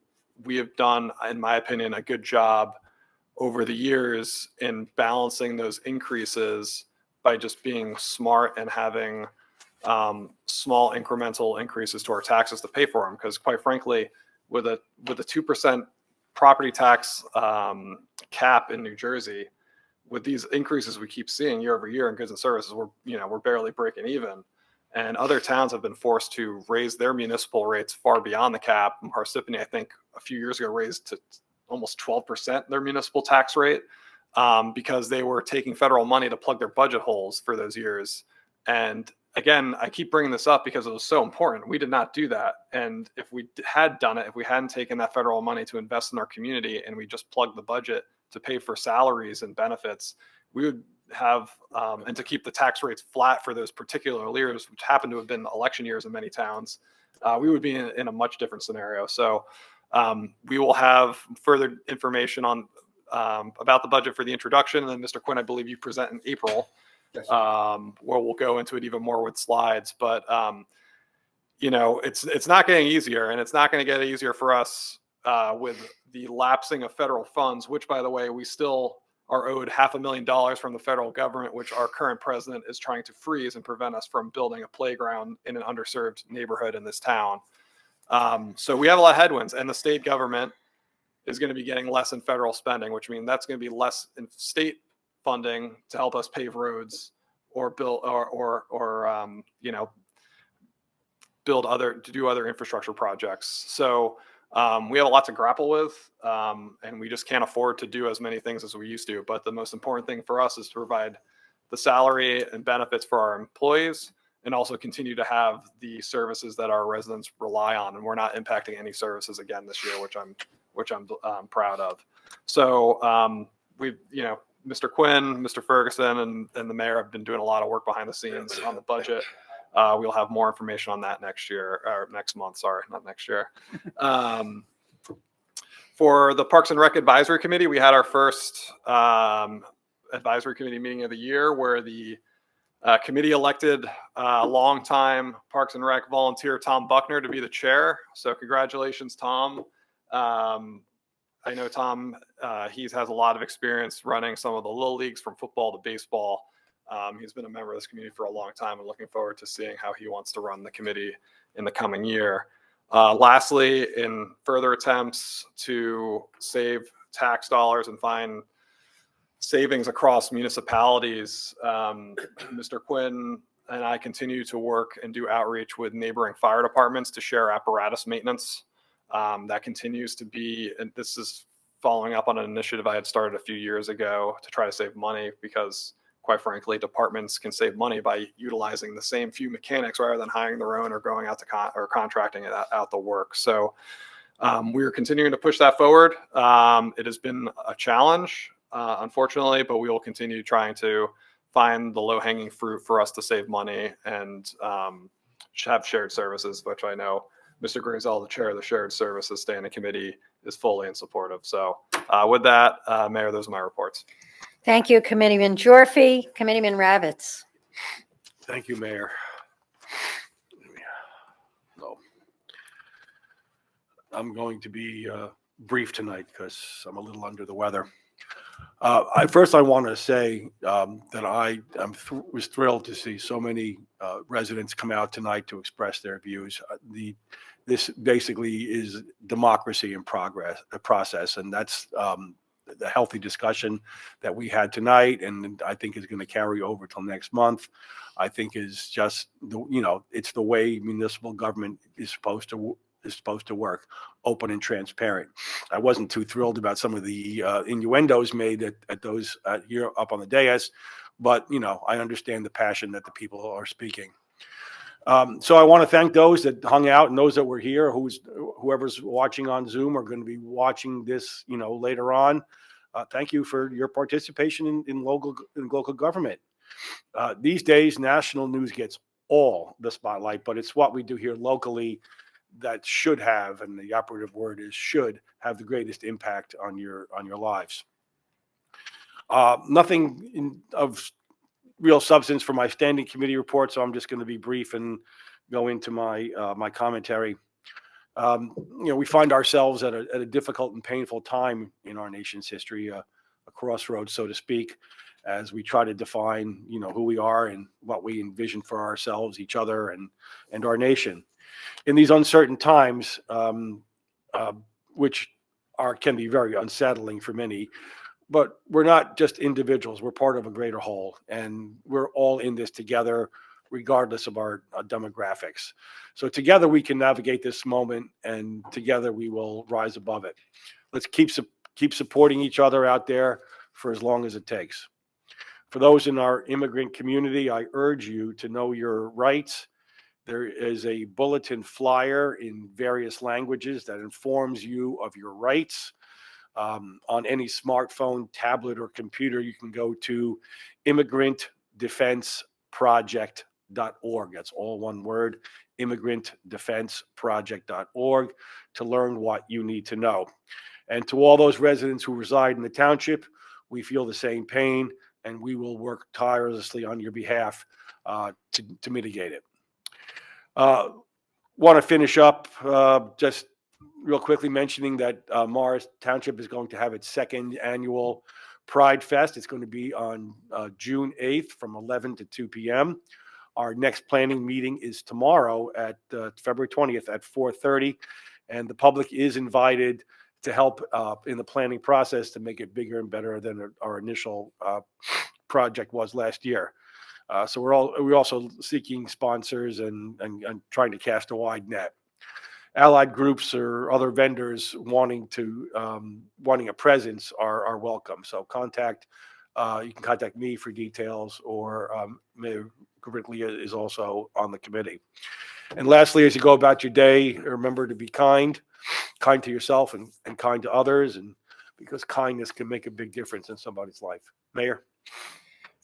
we have done, in my opinion, a good job over the years in balancing those increases by just being smart and having small incremental increases to our taxes to pay for them. Because quite frankly, with a 2% property tax cap in New Jersey, with these increases we keep seeing year over year in goods and services, we're barely breaking even. And other towns have been forced to raise their municipal rates far beyond the cap. Parsippany, I think, a few years ago raised to almost 12% their municipal tax rate because they were taking federal money to plug their budget holes for those years. And again, I keep bringing this up because it was so important. We did not do that. And if we had done it, if we hadn't taken that federal money to invest in our community and we just plugged the budget to pay for salaries and benefits, we would have, and to keep the tax rates flat for those particular years, which happen to have been election years in many towns, we would be in a much different scenario. So we will have further information on about the budget for the introduction. And then Mr. Quinn, I believe you present in April, Yes. Where we'll go into it even more with slides. But it's not getting easier, and it's not going to get easier for us with the lapsing of federal funds, which, by the way, we still are owed $500,000 from the federal government, which our current president is trying to freeze and prevent us from building a playground in an underserved neighborhood in this town. So we have a lot of headwinds, and the state government is going to be getting less in federal spending, which means that's going to be less in state funding to help us pave roads or build do other infrastructure projects. So we have a lot to grapple with, and we just can't afford to do as many things as we used to. But the most important thing for us is to provide the salary and benefits for our employees, and also continue to have the services that our residents rely on. And we're not impacting any services again this year, which I'm proud of. So Mr. Quinn, Mr. Ferguson, and the mayor have been doing a lot of work behind the scenes on the budget. We'll have more information on that next month. Sorry, not next year. For the Parks and Rec Advisory Committee, we had our first advisory committee meeting of the year, where the committee elected longtime Parks and Rec volunteer Tom Buckner to be the chair. So congratulations, Tom. I know Tom, he has a lot of experience running some of the little leagues from football to baseball. He's been a member of this committee for a long time, and looking forward to seeing how he wants to run the committee in the coming year. Lastly, in further attempts to save tax dollars and find savings across municipalities, Mr. Quinn and I continue to work and do outreach with neighboring fire departments to share apparatus maintenance. That continues to be, and this is following up on an initiative I had started a few years ago to try to save money, because quite frankly, departments can save money by utilizing the same few mechanics rather than hiring their own or going out to contracting out the work. So we are continuing to push that forward. It has been a challenge, unfortunately, but we will continue trying to find the low-hanging fruit for us to save money and have shared services, which I know Mr. Grayzel, the chair of the Shared Services Standing Committee, is fully in support of. So with that, Mayor, those are my reports. Thank you, Committeeman Gyorfy. Committeeman Ravitz. Thank you, Mayor. I'm going to be brief tonight because I'm a little under the weather. First, I want to say that I was thrilled to see so many residents come out tonight to express their views. This basically is democracy in process, and that's the healthy discussion that we had tonight, and I think is going to carry over till next month. I think is just it's the way municipal government is supposed to work, open and transparent. I wasn't too thrilled about some of the innuendos made at those here up on the dais, but I understand the passion that the people are speaking. So I want to thank those that hung out and those that were here. Whoever's watching on Zoom are going to be watching this, later on. Thank you for your participation in local government. These days, national news gets all the spotlight, but it's what we do here locally that should have, and the operative word is should have, the greatest impact on your lives. Nothing of real substance for my standing committee report, so I'm just going to be brief and go into my commentary. We find ourselves at a difficult and painful time in our nation's history, a crossroads, so to speak, as we try to define, who we are and what we envision for ourselves, each other, and our nation. In these uncertain times, which can be very unsettling for many, but we're not just individuals. We're part of a greater whole, and we're all in this together, regardless of our demographics. So together we can navigate this moment, and together we will rise above it. Let's keep supporting each other out there for as long as it takes. For those in our immigrant community, I urge you to know your rights. There is a bulletin flyer in various languages that informs you of your rights. On any smartphone, tablet, or computer, you can go to immigrantdefenseproject.org. That's all one word, immigrantdefenseproject.org, to learn what you need to know. And to all those residents who reside in the township, we feel the same pain, and we will work tirelessly on your behalf to mitigate it. Want to finish up just real quickly mentioning that Morris Township is going to have its second annual Pride Fest. It's going to be on June 8th from 11 to 2 p.m. Our next planning meeting is tomorrow at February 20th at 4:30, and the public is invited to help in the planning process to make it bigger and better than our initial project was last year. So we're also seeking sponsors and trying to cast a wide net. Allied groups or other vendors wanting a presence are welcome. So you can contact me for details, or Mayor Guariglia is also on the committee. And lastly, as you go about your day, remember to be kind to yourself and kind to others, and because kindness can make a big difference in somebody's life. Mayor.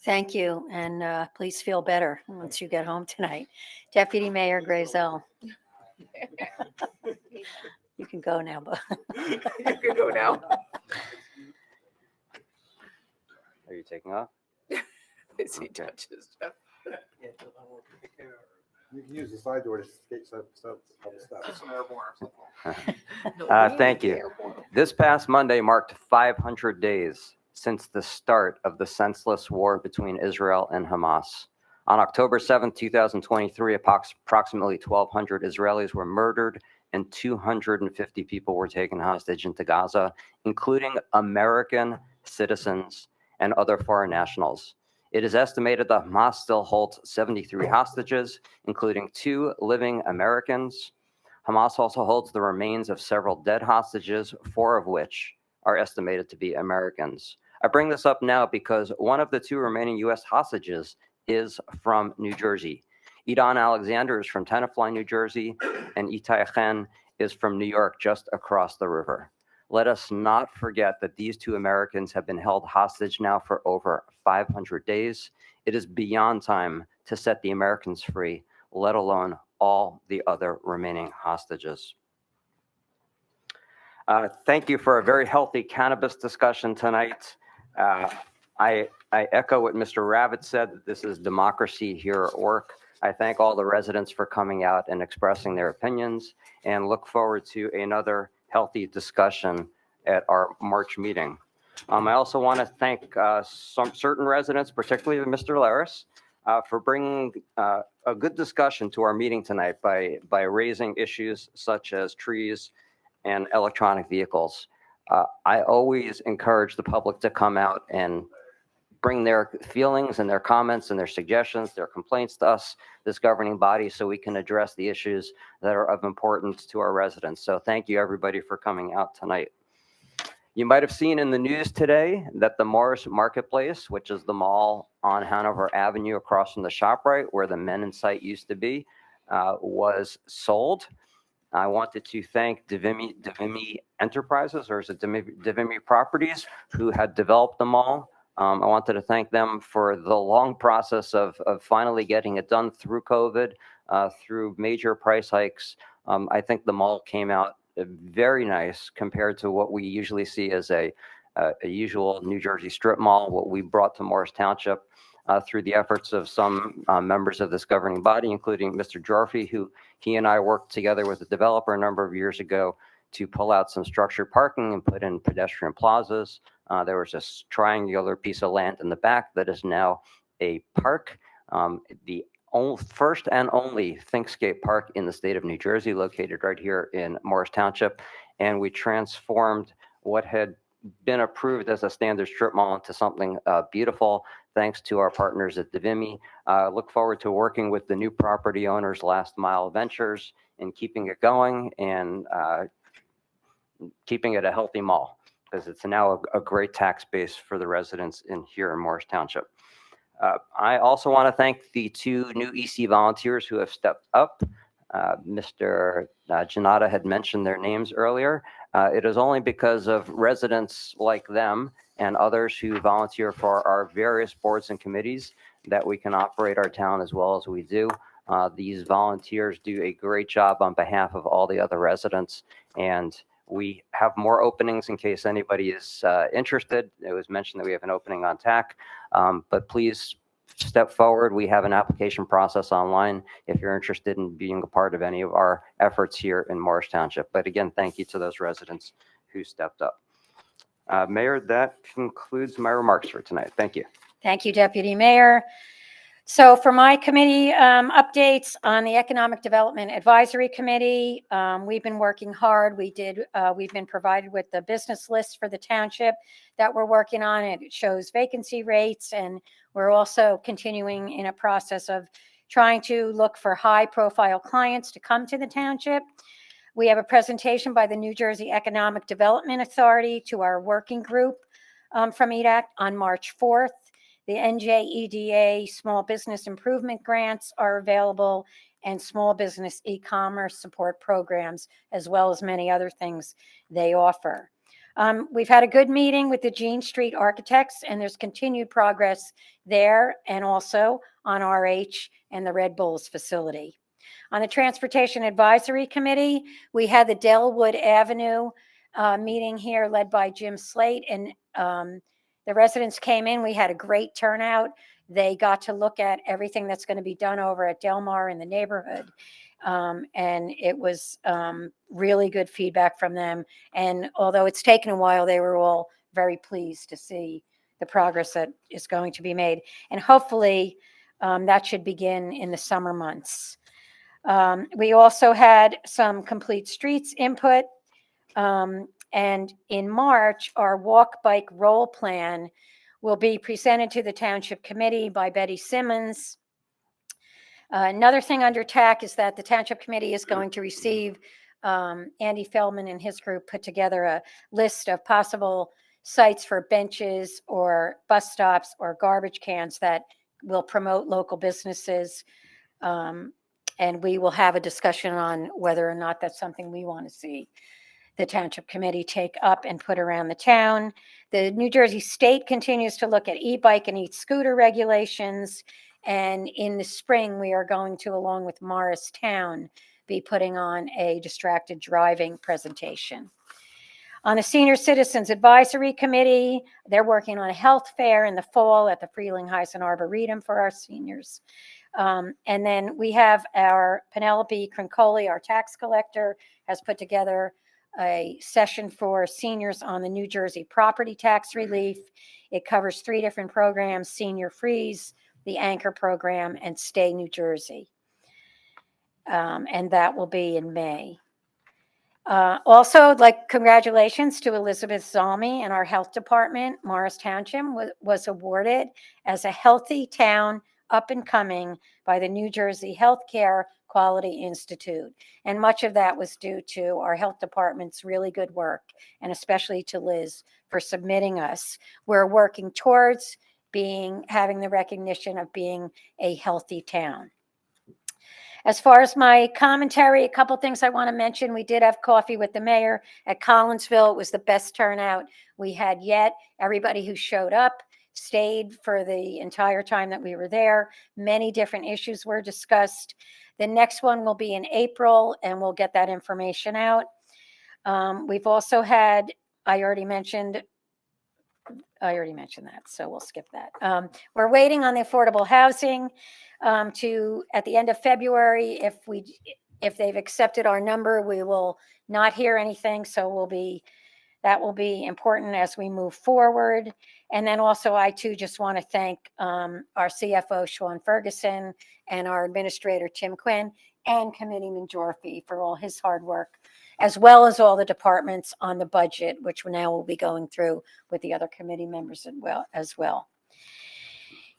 Thank you, and please feel better once you get home tonight. Deputy Mayor Grayzel. You can go now, but You can go now. Are you taking off? As he touches Jeff. You can use the side door to escape some stuff. Thank you. This past Monday marked 500 days since the start of the senseless war between Israel and Hamas. On October 7, 2023, approximately 1,200 Israelis were murdered and 250 people were taken hostage into Gaza, including American citizens and other foreign nationals. It is estimated that Hamas still holds 73 hostages, including 2 living Americans. Hamas also holds the remains of several dead hostages, 4 of which are estimated to be Americans. I bring this up now because one of the 2 remaining U.S. hostages is from New Jersey. Idan Alexander is from Tenafly, New Jersey, and Itai Chen is from New York, just across the river. Let us not forget that these 2 Americans have been held hostage now for over 500 days. It is beyond time to set the Americans free, let alone all the other remaining hostages. Thank you for a very healthy cannabis discussion tonight. I echo what Mr. Ravitz said, that this is democracy here at work. I thank all the residents for coming out and expressing their opinions and look forward to another healthy discussion at our March meeting. I also want to thank some certain residents, particularly Mr. Laris, for bringing a good discussion to our meeting tonight by raising issues such as trees and electronic vehicles. I always encourage the public to come out and bring their feelings and their comments and their suggestions, their complaints to us, this governing body, so we can address the issues that are of importance to our residents. So thank you, everybody, for coming out tonight. You might have seen in the news today that the Morris Marketplace, which is the mall on Hanover Avenue across from the ShopRite where the Menon site used to be, was sold. I wanted to thank Divimi Enterprises, or is it Divimi Properties, who had developed the mall. I wanted to thank them for the long process of finally getting it done through COVID, through major price hikes. I think the mall came out very nice compared to what we usually see as a usual New Jersey strip mall, what we brought to Morris Township through the efforts of some members of this governing body, including Mr. Gyorfy, who he and I worked together with the developer a number of years ago to pull out some structured parking and put in pedestrian plazas. There was this triangular piece of land in the back that is now a park. The first and only Thinkscape Park in the state of New Jersey, located right here in Morris Township. And we transformed what had been approved as a standard strip mall into something beautiful, thanks to our partners at Divimi. Look forward to working with the new property owners, Last Mile Ventures, and keeping it going and keeping it a healthy mall, because it's now a great tax base for the residents here in Morris Township. I also want to thank the two new EC volunteers who have stepped up. Mr. Jonnada had mentioned their names earlier. It is only because of residents like them and others who volunteer for our various boards and committees that we can operate our town as well as we do. These volunteers do a great job on behalf of all the other residents, and we have more openings in case anybody is interested. It was mentioned that we have an opening on TAC, but please step forward. We have an application process online if you're interested in being a part of any of our efforts here in Morris Township. But again, thank you to those residents who stepped up. Mayor, that concludes my remarks for tonight. Thank you. Thank you, Deputy Mayor. So for my committee updates on the Economic Development Advisory Committee, we've been working hard. We've been provided with the business list for the township that we're working on. It shows vacancy rates, and we're also continuing in a process of trying to look for high-profile clients to come to the township. We have a presentation by the New Jersey Economic Development Authority to our working group from EDAC on March 4th. The NJEDA Small Business Improvement Grants are available, and small business e-commerce support programs, as well as many other things they offer. We've had a good meeting with the Jean Street Architects, and there's continued progress there and also on RH and the Red Bulls facility. On the Transportation Advisory Committee, we had the Delwood Avenue meeting here led by Jim Slate, and the residents came in. We had a great turnout. They got to look at everything that's going to be done over at Delmar in the neighborhood. And it was really good feedback from them. And although it's taken a while, they were all very pleased to see the progress that is going to be made. And hopefully that should begin in the summer months. We also had some complete streets input. And in March, our walk, bike, roll plan will be presented to the Township Committee by Betty Simmons. Another thing under TAC is that the Township Committee is going to receive, Andy Feldman and his group put together a list of possible sites for benches or bus stops or garbage cans that will promote local businesses. And we will have a discussion on whether or not that's something we want to see the Township Committee take up and put around the town. The New Jersey State continues to look at e-bike and e-scooter regulations. And in the spring, we are going to, along with Morristown, be putting on a distracted driving presentation. On the Senior Citizens Advisory Committee, they're working on a health fair in the fall at the Frelinghuysen Arboretum for our seniors. And then we have our Penelope Crincoli, our tax collector, has put together a session for seniors on the New Jersey property tax relief. It covers 3 different programs: Senior Freeze, the Anchor Program, and Stay New Jersey. And that will be in May. Also, congratulations to Elizabeth Zalmi and our health department. Morris Township was awarded as a healthy town up and coming by the New Jersey Healthcare Quality Institute. And much of that was due to our health department's really good work, and especially to Liz for submitting us. We're working towards having the recognition of being a healthy town. As far as my commentary, a couple things I want to mention. We did have coffee with the mayor at Collinsville. It was the best turnout we had yet. Everybody who showed up stayed for the entire time that we were there. Many different issues were discussed. The next one will be in April, and we'll get that information out. We've also had, I already mentioned that, so we'll skip that. We're waiting on the affordable housing at the end of February. If they've accepted our number, we will not hear anything. So that will be important as we move forward. And then also, I too just want to thank our CFO, Sean Ferguson, and our administrator, Tim Quinn, and Committeeman Gyorfy for all his hard work, as well as all the departments on the budget, which now we'll be going through with the other committee members as well.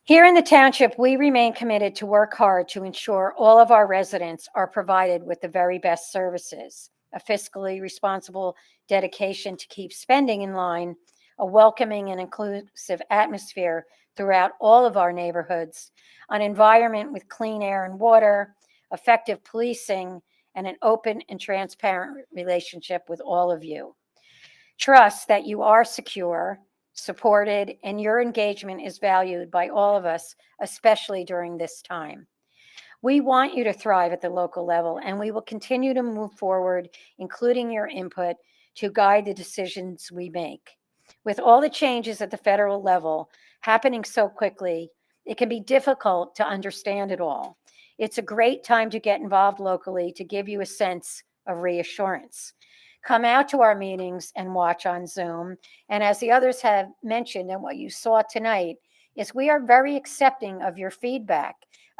Here in the township, we remain committed to work hard to ensure all of our residents are provided with the very best services, a fiscally responsible dedication to keep spending in line, a welcoming and inclusive atmosphere throughout all of our neighborhoods, an environment with clean air and water, effective policing, and an open and transparent relationship with all of you. Trust that you are secure, supported, and your engagement is valued by all of us, especially during this time. We want you to thrive at the local level, and we will continue to move forward, including your input, to guide the decisions we make. With all the changes at the federal level happening so quickly, it can be difficult to understand it all. It's a great time to get involved locally to give you a sense of reassurance. Come out to our meetings and watch on Zoom. And as the others have mentioned, and what you saw tonight, is we are very accepting of your feedback,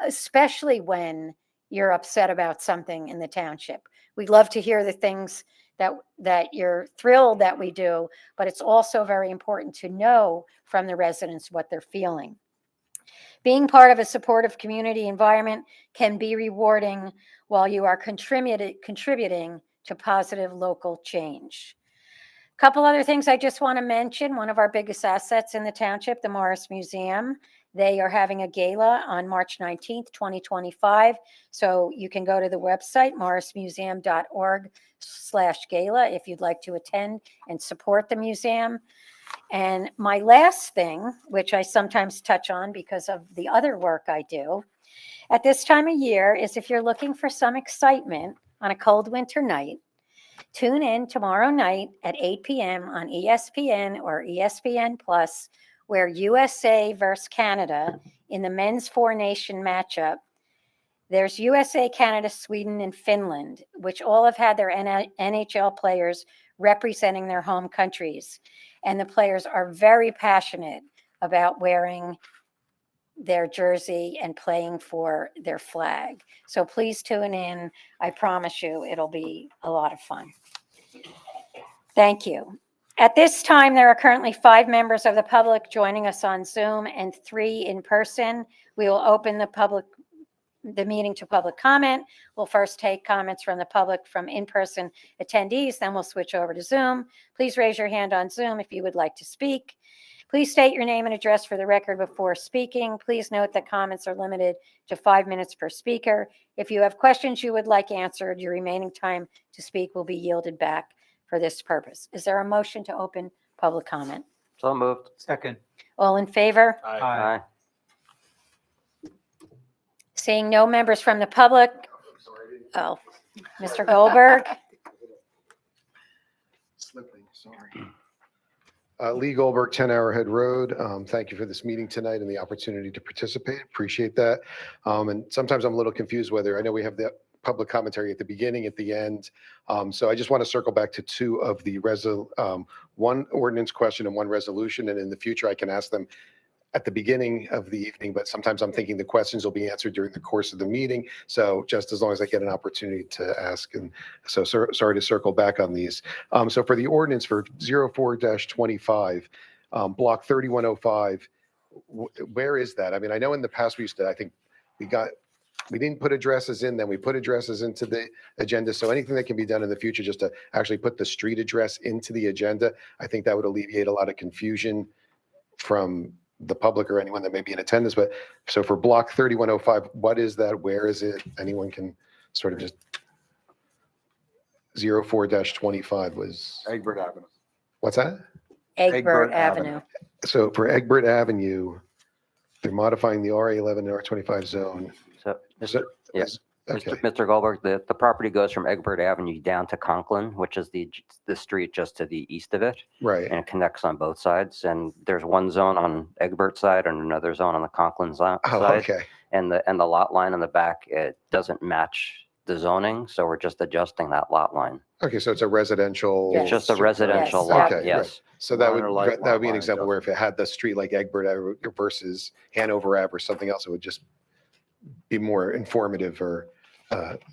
especially when you're upset about something in the township. We love to hear the things that you're thrilled that we do, but it's also very important to know from the residents what they're feeling. Being part of a supportive community environment can be rewarding while you are contributing to positive local change. A couple other things I just want to mention. One of our biggest assets in the township, the Morris Museum. They are having a gala on March 19th, 2025. So you can go to the website, morrismuseum.org/gala, if you'd like to attend and support the museum. And my last thing, which I sometimes touch on because of the other work I do at this time of year, is if you're looking for some excitement on a cold winter night, tune in tomorrow night at 8 p.m. on ESPN or ESPN Plus, where USA versus Canada in the men's four-nation matchup. There's USA, Canada, Sweden, and Finland, which all have had their NHL players representing their home countries. And the players are very passionate about wearing their jersey and playing for their flag. So please tune in. I promise you it'll be a lot of fun. Thank you. At this time, there are currently 5 members of the public joining us on Zoom and 3 in person. We will open the meeting to public comment. We'll first take comments from the public from in-person attendees, then we'll switch over to Zoom. Please raise your hand on Zoom if you would like to speak. Please state your name and address for the record before speaking. Please note that comments are limited to 5 minutes per speaker. If you have questions you would like answered, your remaining time to speak will be yielded back for this purpose. Is there a motion to open public comment? So moved. Second. All in favor? Aye. Seeing no members from the public. Oh, Mr. Goldberg. Slipping, sorry. Lee Goldberg, 10 Arrowhead Road. Thank you for this meeting tonight and the opportunity to participate. Appreciate that. And sometimes I'm a little confused whether, I know we have the public commentary at the beginning, at the end. So I just want to circle back to two of the one ordinance question and one resolution. And in the future, I can ask them at the beginning of the evening, but sometimes I'm thinking the questions will be answered during the course of the meeting. So just as long as I get an opportunity to ask. And so sorry to circle back on these. So for the ordinance for 04-25, block 3105, where is that? I mean, I know in the past we used to, I think we didn't put addresses in, then we put addresses into the agenda. So anything that can be done in the future, just to actually put the street address into the agenda, I think that would alleviate a lot of confusion from the public or anyone that may be in attendance. But so for block 3105, what is that? Where is it? Anyone can sort of just 04-25 was Egbert Avenue. What's that? Egbert Avenue. So for Egbert Avenue, they're modifying the RA11 and R25 zone. So, yes. Okay. Mr. Goldberg, the property goes from Egbert Avenue down to Conklin, which is the street just to the east of it. Right. And it connects on both sides. And there's one zone on Egbert's side and another zone on the Conklin side. Okay. And the lot line in the back, it doesn't match the zoning, so we're just adjusting that lot line. Okay, so it's a residential. It's just a residential lot, Okay, yes. right. So that Minor light would be an line example where if it had the street like Egbert Ave versus Hanover Ave or something else, it would just be more informative or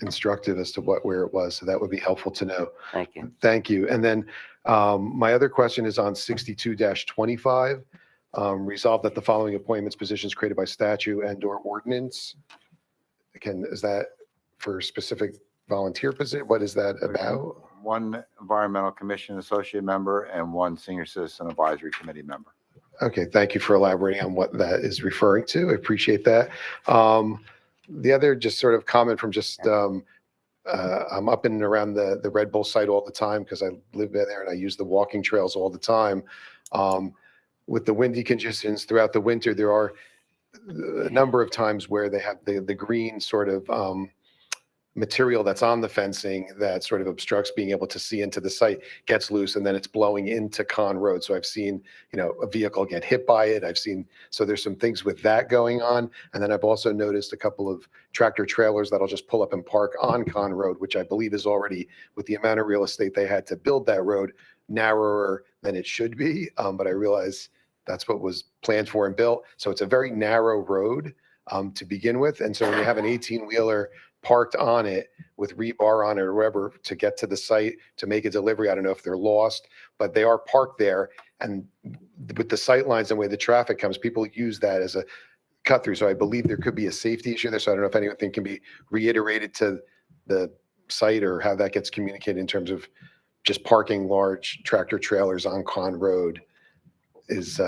instructive as to where it was. So that would be helpful to know. Thank you. Thank you. And then my other question is on 62-25. Resolve that the following appointments, positions created by statute and/or ordinance. Again, is that for specific volunteer position? What is that about? One environmental commission associate member and one senior citizen advisory committee member. Okay, thank you for elaborating on what that is referring to. I appreciate that. The other just sort of comment from just, I'm up in and around the Red Bull site all the time because I live there and I use the walking trails all the time. With the windy conditions throughout the winter, there are a number of times where they have the green sort of material that's on the fencing that sort of obstructs being able to see into the site gets loose and then it's blowing into Con Road. So I've seen, a vehicle get hit by it. So there's some things with that going on. And then I've also noticed a couple of tractor trailers that'll just pull up and park on Con Road, which I believe is already, with the amount of real estate they had to build that road, narrower than it should be. But I realize that's what was planned for and built. So it's a very narrow road to begin with. And so when you have an 18-wheeler parked on it with rebar on it or whatever to get to the site to make a delivery, I don't know if they're lost, but they are parked there. And with the sight lines and the way the traffic comes, people use that as a cut through. So I believe there could be a safety issue there. So I don't know if anything can be reiterated to the site or how that gets communicated in terms of just parking large tractor trailers on Con Road is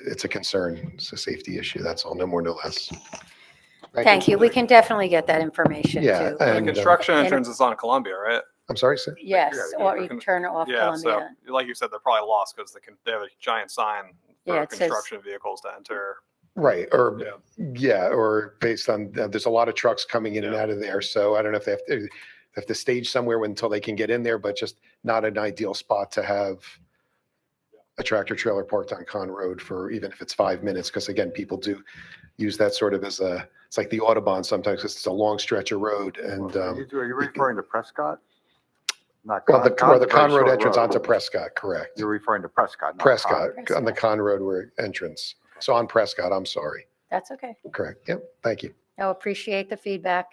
it's a concern. It's a safety issue. That's all, no more, no less. Thank you. We can definitely get that information Yeah, too. The and, construction and- entrance is on Columbia, right? I'm sorry, sir? Yes, or you can turn it off Yeah, so Columbia. like you said, they're probably lost because they have a giant sign Yeah, for it says- construction vehicles to enter. Right, or, yeah, or based on, there's a lot of trucks coming in and out of there, so I don't know if they have to stage somewhere until they can get in there, but just not an ideal spot to have a tractor trailer parked on Con Road for, even if it's 5 minutes, because again, people do use that sort of as it's like the Audubon sometimes, 'cause it's a long stretch of road, and, Are you referring to Prescott? Not well, the Con Con Road Short entrance Road. onto Prescott, correct. You're referring to Prescott, not Prescott, Con. on the Con Road entrance. So on Prescott, I'm sorry. That's okay. Correct. Yep. Thank you. I appreciate the feedback.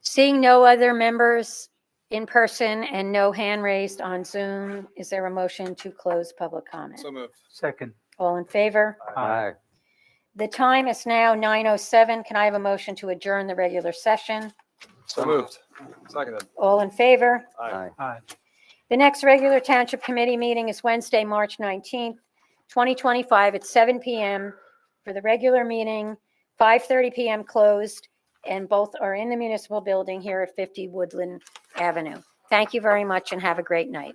Seeing no other members in person and no hand raised on Zoom, is there a motion to close public comment? So moved. Second. All in favor? Aye. The time is now 9:07. Can I have a motion to adjourn the regular session? So moved. Seconded. All in favor? Aye. Aye. The next regular Township Committee meeting is Wednesday, March 19th, 2025 at 7 PM for the regular meeting, 5:30 PM closed, and both are in the municipal building here at 50 Woodland Avenue. Thank you very much and have a great night.